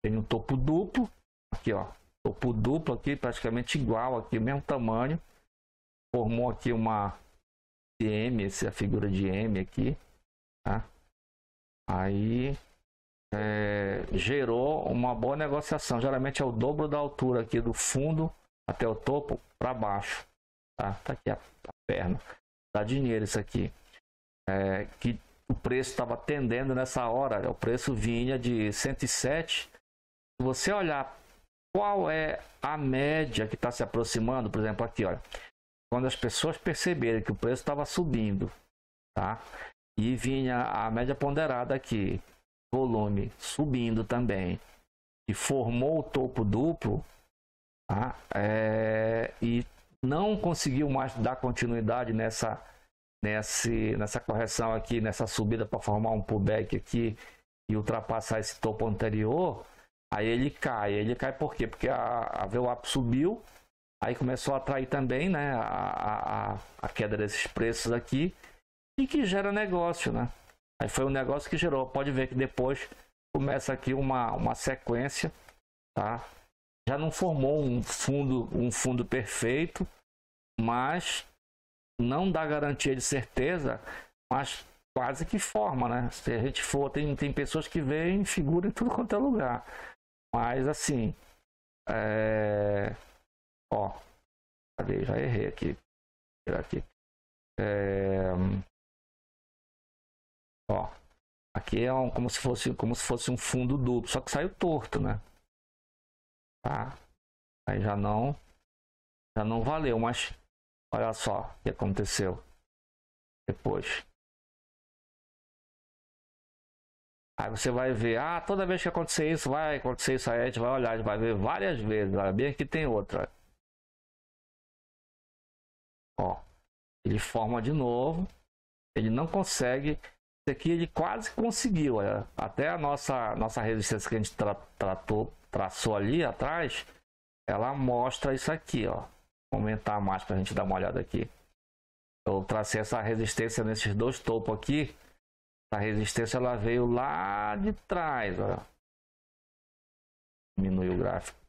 Speaker 1: Tenho um topo duplo, aqui, ó. Topo duplo aqui, praticamente igual aqui, mesmo tamanho. Formou aqui uma M, essa é a figura de M aqui, tá? Aí gerou uma boa negociação. Geralmente é o dobro da altura aqui do fundo até o topo para baixo, tá? Tá aqui a perna. Dá dinheiro isso aqui. Que o preço estava tendendo nessa hora, o preço vinha de 107. Se você olhar qual é a média que está se aproximando, por exemplo, aqui, olha, quando as pessoas perceberem que o preço estava subindo, tá? E vinha a média ponderada aqui, volume subindo também, e formou o topo duplo, tá? E não conseguiu mais dar continuidade nessa correção aqui, nessa subida para formar um pullback aqui e ultrapassar esse topo anterior, aí ele cai. Ele cai por quê? Porque a VWAP subiu, aí começou a atrair também, né, a queda desses preços aqui, e que gera negócio, né? Aí foi um negócio que gerou. Pode ver que depois começa aqui uma sequência, tá? Já não formou um fundo perfeito, mas não dá garantia de certeza, mas quase que forma, né? Se a gente for, tem pessoas que veem figura em tudo quanto é lugar. Mas assim, ó, cadê? Já errei aqui. Aqui. Ó, aqui é como se fosse um fundo duplo, só que saiu torto, né? Tá? Aí já não valeu, mas olha só o que aconteceu depois. Aí você vai ver, toda vez que acontecer isso, vai acontecer isso aí, a gente vai olhar, a gente vai ver várias vezes. Olha, bem aqui tem outra. Ó, ele forma de novo, ele não consegue. Esse aqui ele quase conseguiu, olha. Até a nossa resistência que a gente traçou ali atrás, ela mostra isso aqui, ó. Vou aumentar mais para a gente dar uma olhada aqui. Eu tracei essa resistência nesses dois topos aqui. A resistência ela veio lá de trás, ó. Diminui o gráfico.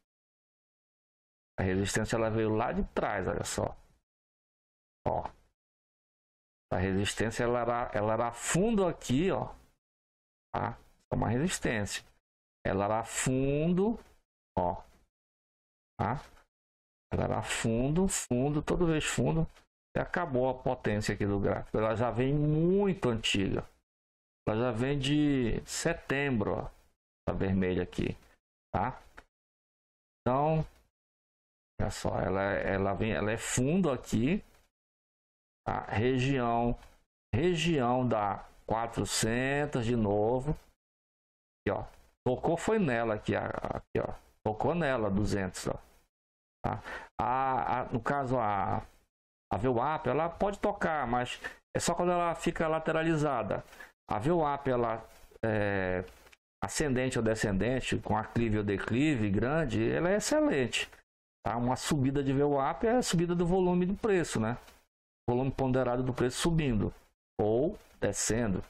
Speaker 1: A resistência ela veio lá de trás, olha só. Ó. A resistência ela era fundo aqui, ó. Tá? É uma resistência. Ela era fundo, ó. Tá? Ela era fundo, toda vez fundo. E acabou a potência aqui do gráfico. Ela já vem muito antiga. Ela já vem de setembro, ó. Tá vermelha aqui, tá? Então, olha só, ela é fundo aqui, tá? Região da 400 de novo. Aqui, ó. Tocou foi nela aqui, ó. Tocou nela 200, ó. Tá? No caso a VWAP, ela pode tocar, mas é só quando ela fica lateralizada. A VWAP, ela ascendente ou descendente, com aclive ou declive grande, ela é excelente. Tá? Uma subida de VWAP é a subida do volume do preço, né? Volume ponderado do preço subindo ou descendo.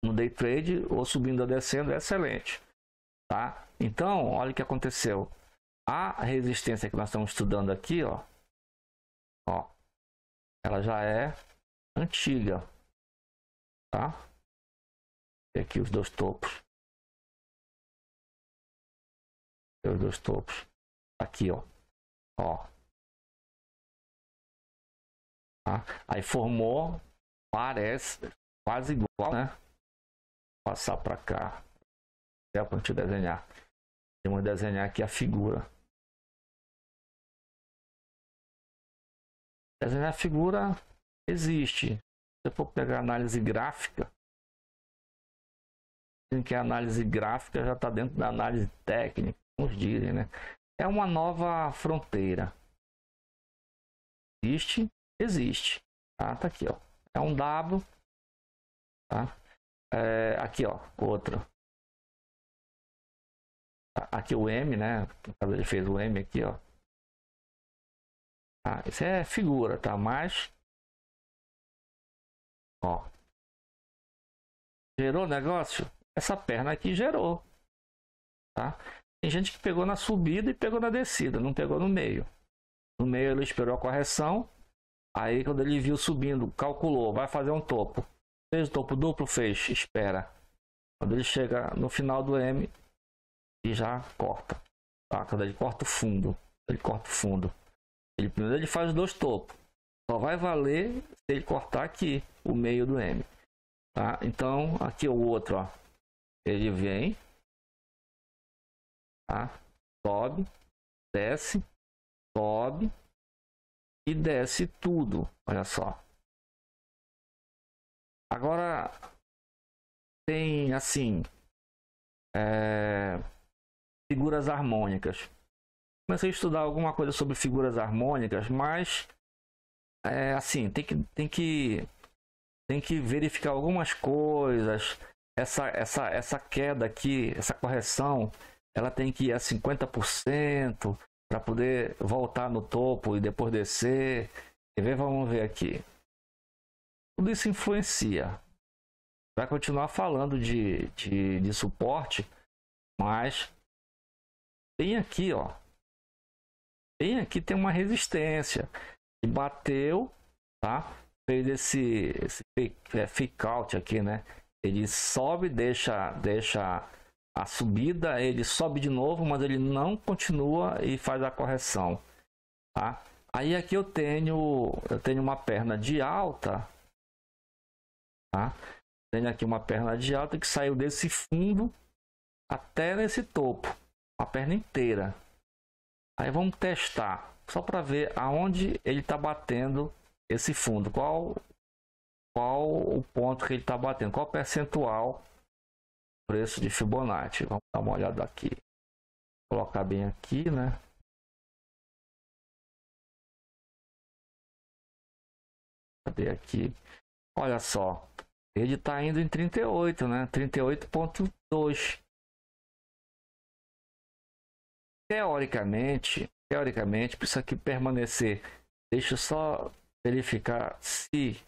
Speaker 1: No day trade, ou subindo ou descendo, é excelente. Tá? Então, olha o que aconteceu. A resistência que nós estamos estudando aqui, ó, ela já é antiga. Tá? E aqui os dois topos. Os dois topos. Aqui, ó. Tá? Aí formou, parece quase igual, né? Vou passar para cá. É para a gente desenhar. Vamos desenhar aqui a figura. Desenhar a figura existe. Se eu for pegar a análise gráfica, que a análise gráfica já está dentro da análise técnica, uns dizem, né? É uma nova fronteira. Existe. Tá aqui, ó. É um W. Tá? Aqui, ó, outro. Aqui o M, né? Ele fez o M aqui, ó. Isso é figura, tá? Mas, ó, gerou negócio? Essa perna aqui gerou, tá? Tem gente que pegou na subida e pegou na descida, não pegou no meio. No meio ele esperou a correção, aí quando ele viu subindo, calculou, vai fazer um topo. Fez o topo duplo, fez, espera. Quando ele chega no final do M, e já corta, tá? Quando ele corta o fundo, primeiro ele faz os dois topos. Só vai valer se ele cortar aqui o meio do M, tá? Então aqui o outro, ó, ele vem, tá? Sobe, desce, sobe e desce tudo. Olha só. Agora tem assim figuras harmônicas. comecei a estudar alguma coisa sobre figuras harmônicas, mas assim, tem que verificar algumas coisas. Essa queda aqui, essa correção, ela tem que ir a 50% para poder voltar no topo e depois descer. Vamos ver aqui. Tudo isso influencia. Vai continuar falando de suporte, mas tem aqui, ó. Bem aqui tem uma resistência. E bateu, tá? Fez esse fake out aqui, né? Ele sobe, deixa a subida, ele sobe de novo, mas ele não continua e faz a correção, tá? Aí aqui eu tenho uma perna de alta, tá? Tenho aqui uma perna de alta que saiu desse fundo até nesse topo, a perna inteira. Aí vamos testar, só para ver aonde ele está batendo esse fundo, qual o ponto que ele está batendo, qual percentual preço de Fibonacci. Vamos dar uma olhada aqui, vou colocar bem aqui, né? Cadê aqui? Olha só, ele está indo em 38, né? 38,2. Teoricamente, precisa aqui permanecer. Deixa eu só verificar se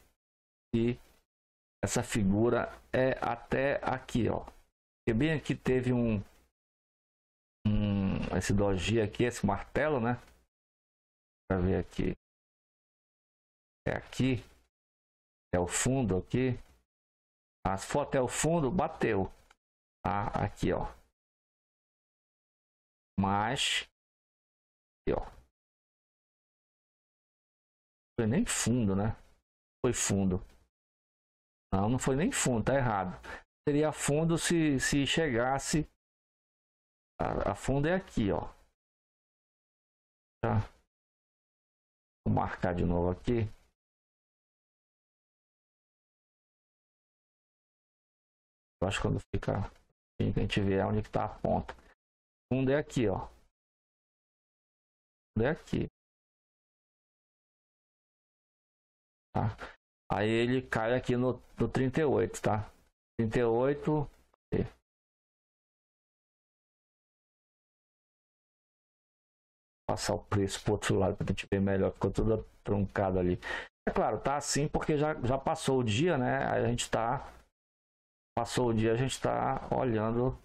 Speaker 1: essa figura é até aqui, ó. Porque bem aqui teve esse doji aqui, esse martelo, né? Para ver aqui. É aqui. É o fundo aqui. Se for até o fundo, bateu. Tá? Aqui, ó. Mas aqui, ó. Foi nem fundo, né? Foi fundo. Não foi nem fundo, tá errado. Seria fundo se chegasse. A fundo é aqui, ó. Tá. Vou marcar de novo aqui. Eu acho que quando fica assim, que a gente vê onde que tá a ponta. Fundo é aqui, ó. Fundo é aqui. Tá? Aí ele cai aqui no 38, tá? 38. Passar o preço pro outro lado para a gente ver melhor, ficou tudo truncado ali. É claro, tá assim porque já passou o dia, né? Aí a gente tá. Passou o dia, a gente tá olhando.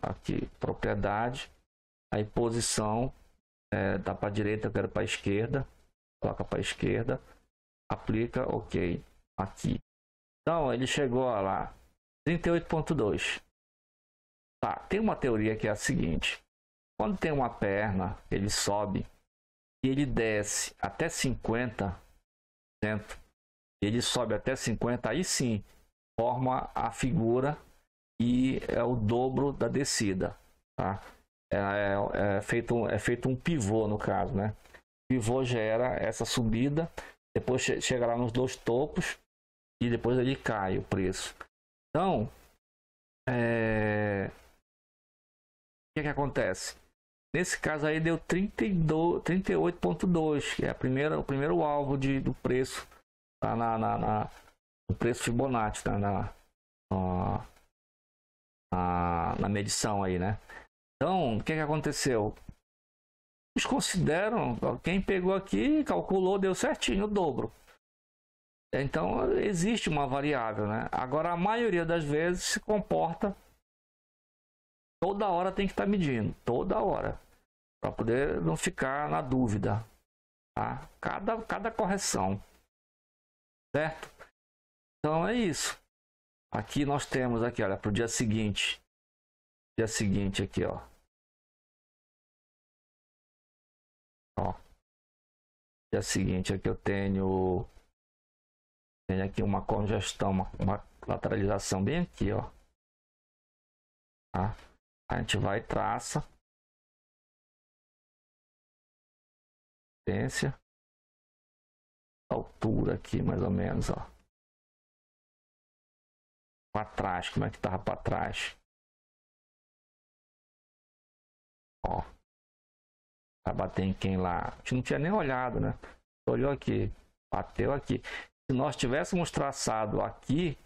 Speaker 1: Aqui, propriedade. Aí posição. Dá para direita, eu quero para esquerda. Coloca para esquerda. Aplica, ok. Aqui. Então ele chegou lá. 38,2. Tá, tem uma teoria que é a seguinte. Quando tem uma perna, ele sobe e ele desce até 50%, ele sobe até 50%, aí sim forma a figura e é o dobro da descida, tá? É feito um pivô no caso, né? O pivô gera essa subida, depois chega lá nos dois topos e depois ele cai o preço. Então, o que acontece? Nesse caso aí deu 38,2, que é o primeiro alvo do preço, tá no preço Fibonacci, tá na medição aí, né? Então, o que aconteceu? Eles consideram, quem pegou aqui, calculou, deu certinho, o dobro. Então, existe uma variável, né? Agora, a maioria das vezes se comporta. Toda hora tem que estar medindo, toda hora, para poder não ficar na dúvida, tá? Cada correção, certo? Então é isso. Aqui nós temos aqui, olha, para o dia seguinte aqui, ó, dia seguinte aqui eu tenho aqui uma congestão, uma lateralização bem aqui, ó, tá? A gente vai e traça. Altura aqui, mais ou menos, ó. Para trás, como é que tava para trás? Ó, vai bater em quem lá? A gente não tinha nem olhado, né? Olhou aqui, bateu aqui. Se nós tivéssemos traçado aqui,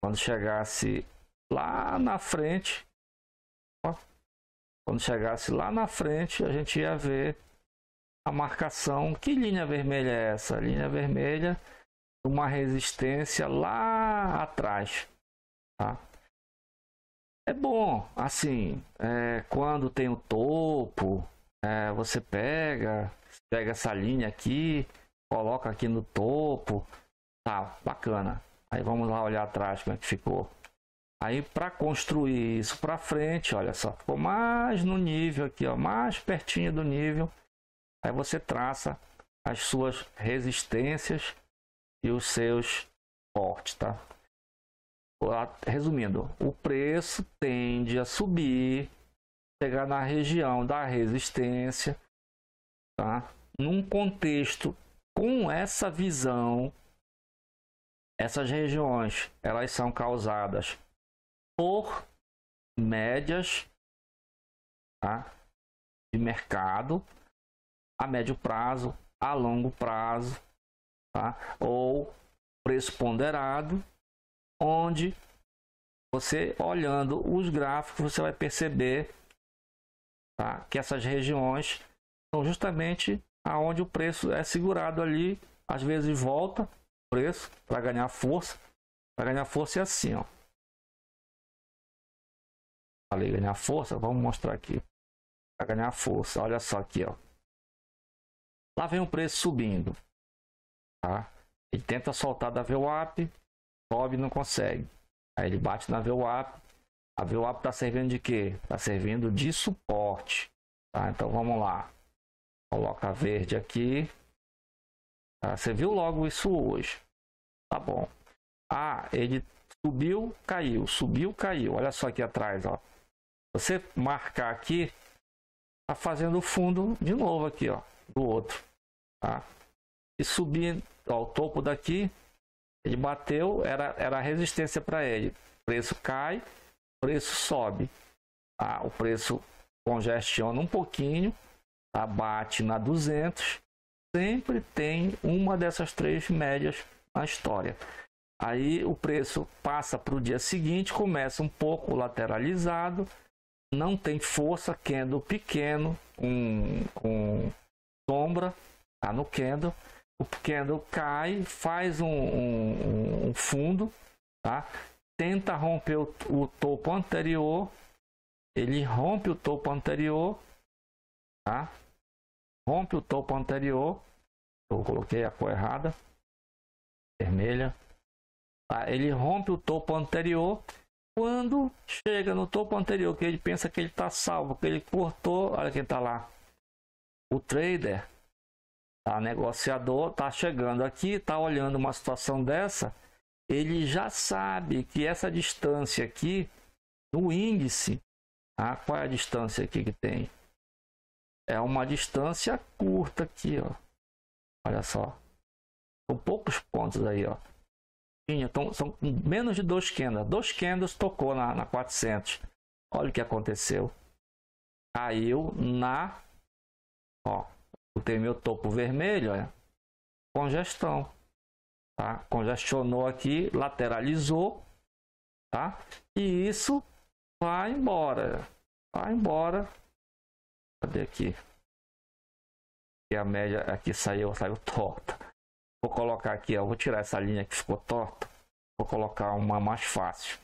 Speaker 1: quando chegasse lá na frente, ó, quando chegasse lá na frente, a gente ia ver a marcação. Que linha vermelha é essa? Linha vermelha, uma resistência lá atrás, tá? É bom, assim, quando tem o topo, você pega essa linha aqui, coloca aqui no topo, tá, bacana. Aí vamos lá olhar atrás como é que ficou. Aí para construir isso para frente, olha só, ficou mais no nível aqui, ó, mais pertinho do nível. Aí você traça as suas resistências e os seus suportes, tá? Resumindo, o preço tende a subir, chegar na região da resistência, tá? Num contexto com essa visão, essas regiões, elas são causadas por médias, tá? De mercado a médio prazo, a longo prazo, tá? Ou preço ponderado, onde você, olhando os gráficos, você vai perceber, tá, que essas regiões são justamente aonde o preço é segurado ali, às vezes volta o preço para ganhar força. Para ganhar força é assim, ó. Falei ganhar força, vamos mostrar aqui. Para ganhar força, olha só aqui, ó. Lá vem o preço subindo, tá? Ele tenta soltar da VWAP, sobe e não consegue. Aí ele bate na VWAP. A VWAP está servindo de quê? Está servindo de suporte, tá? Então vamos lá. Coloca verde aqui. Tá? Você viu logo isso hoje. Tá bom. Ah, ele subiu, caiu. Subiu, caiu. Olha só aqui atrás, ó. Você marcar aqui, tá fazendo o fundo de novo aqui, ó, do outro, tá? E subir, ó, o topo daqui, ele bateu, era a resistência para ele. O preço cai, o preço sobe, tá? O preço congestiona um pouquinho, tá? Bate na 200. Sempre tem uma dessas três médias na história. Aí o preço passa para o dia seguinte, começa um pouco lateralizado, não tem força, candle pequeno, com sombra, tá no candle. O candle cai, faz um fundo, tá? Tenta romper o topo anterior, ele rompe o topo anterior, tá? Rompe o topo anterior, eu coloquei a cor errada, vermelha, tá? Ele rompe o topo anterior. Quando chega no topo anterior, que ele pensa que ele está salvo, que ele cortou, olha quem está lá. O trader, tá? Negociador, está chegando aqui, está olhando uma situação dessa, ele já sabe que essa distância aqui, no índice, tá? Qual é a distância aqui que tem? É uma distância curta aqui, ó. Olha só. São poucos pontos aí, ó. Então, são menos de 2 candles. 2 candles tocou na 400. Olha o que aconteceu. Caiu na... Ó, eu tenho meu topo vermelho, olha. Congestão. Tá? Congestionou aqui, lateralizou. Tá? E isso vai embora. Vai embora. Cadê aqui? E a média aqui saiu torta. Vou colocar aqui, ó, vou tirar essa linha que ficou torta. Vou colocar uma mais fácil.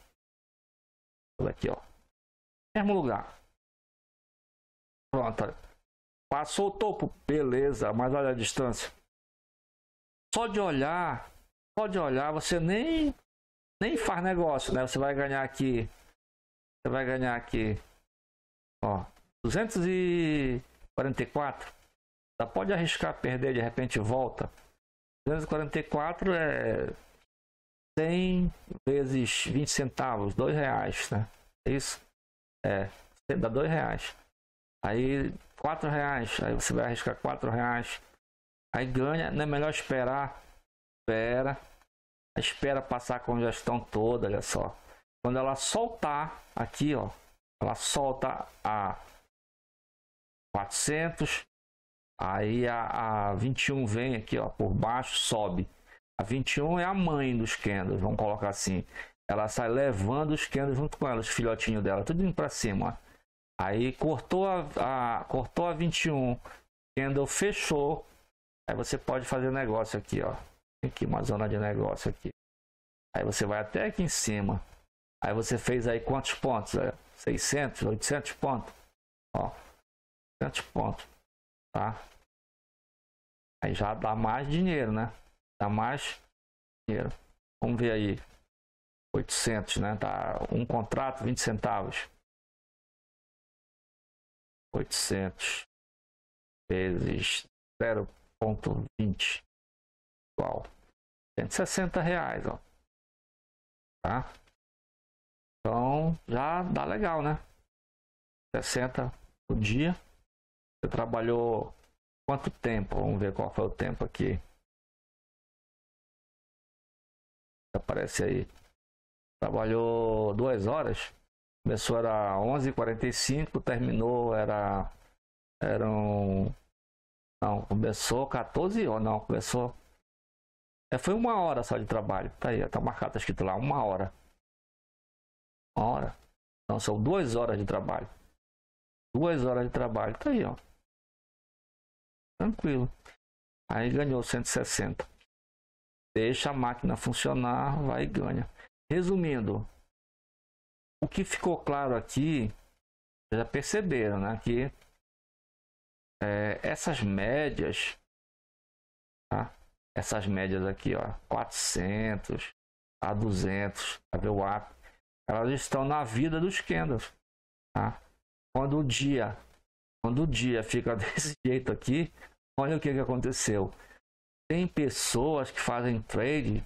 Speaker 1: Olha aqui, ó. Mesmo lugar. Pronto. Passou o topo, beleza, mas olha a distância. Só de olhar, você nem faz negócio, né? Você vai ganhar aqui. Você vai ganhar aqui, ó, 244. Já pode arriscar perder, de repente volta. 244 é 100 vezes 20 centavos, R$2, né? É isso? Dá R$2. Aí R$4, aí você vai arriscar R$4. Aí ganha, não é melhor esperar? Espera passar a congestão toda, olha só. Quando ela soltar aqui, ó, ela solta 400. Aí a 21 vem aqui, ó, por baixo, sobe. A 21 é a mãe dos candles, vamos colocar assim. Ela sai levando os candles junto com ela, os filhotinhos dela, tudo indo para cima. Aí cortou cortou a 21, candle fechou. Aí você pode fazer negócio aqui, ó. Aqui uma zona de negócio aqui. Aí você vai até aqui em cima. Aí você fez aí quantos pontos? 600, 800 pontos. Ó, 800 pontos, tá? Aí já dá mais dinheiro, né? Dá mais dinheiro. Vamos ver aí. 800, né? Tá um contrato, 20 centavos. 800 vezes 0,20 igual R$160, ó. Tá? Então já dá legal, né? 60 por dia. Você trabalhou quanto tempo? Vamos ver qual foi o tempo aqui. Aparece aí. Trabalhou 2 horas. Começou era 11h45, terminou não, começou 14 horas, não, começou foi 1 hora só de trabalho. Tá aí, tá marcado, tá escrito lá 1 hora. 1 hora. Então são 2 horas de trabalho. 2 horas de trabalho, tá aí, ó. Tranquilo. Aí ganhou 160. Deixa a máquina funcionar, vai e ganha. Resumindo, o que ficou claro aqui, já perceberam, né? Que essas médias, tá? Essas médias aqui, ó, 400 a 200, a VWAP, elas estão na vida dos candles, tá? Quando o dia fica desse jeito aqui, olha o que aconteceu. Tem pessoas que fazem trade,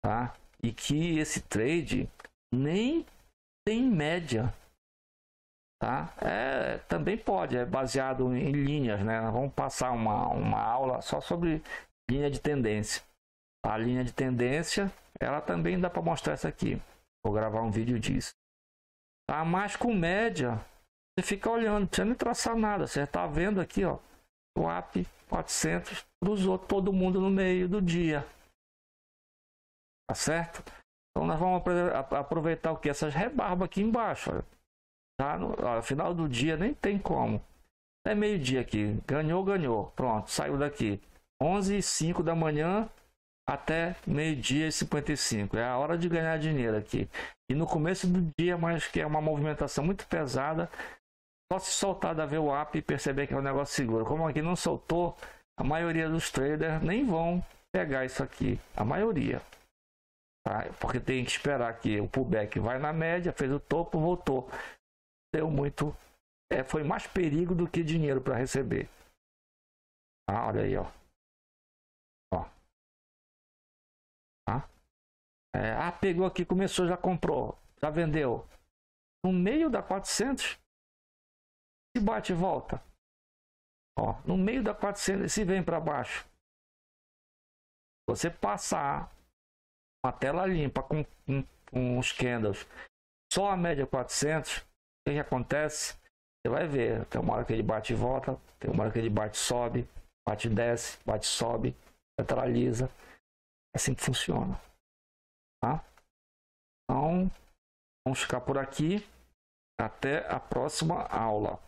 Speaker 1: tá? E que esse trade nem tem média, tá? Também pode, é baseado em linhas, né? Vamos passar uma aula só sobre linha de tendência. A linha de tendência, ela também dá para mostrar isso aqui. Vou gravar um vídeo disso. Tá? Mas com média, você fica olhando, não precisa nem traçar nada. Você está vendo aqui, ó, o AP 400 cruzou todo mundo no meio do dia. Tá certo? Então nós vamos aproveitar o que? Essas rebarbas aqui embaixo. Olha. Tá? No final do dia nem tem como. É meio-dia aqui. Ganhou. Pronto, saiu daqui. 11h05 da manhã até meio-dia e 55. É a hora de ganhar dinheiro aqui. E no começo do dia, mas que é uma movimentação muito pesada, só se soltar da VWAP e perceber que é um negócio seguro. Como aqui não soltou, a maioria dos traders nem vão pegar isso aqui. A maioria. Tá? Porque tem que esperar que o pullback vai na média, fez o topo, voltou. Deu muito. Foi mais perigo do que dinheiro para receber. Ah, olha aí, ó. Pegou aqui, começou, já comprou, já vendeu. No meio da 400, se bate e volta. Ó, no meio da 400, se vem para baixo. Você passar uma tela limpa com os candles, só a média 400, o que acontece? Você vai ver, tem uma hora que ele bate e volta, tem uma hora que ele bate e sobe, bate e desce, bate e sobe, centraliza. É assim que funciona. Tá? Então, vamos ficar por aqui. Até a próxima aula.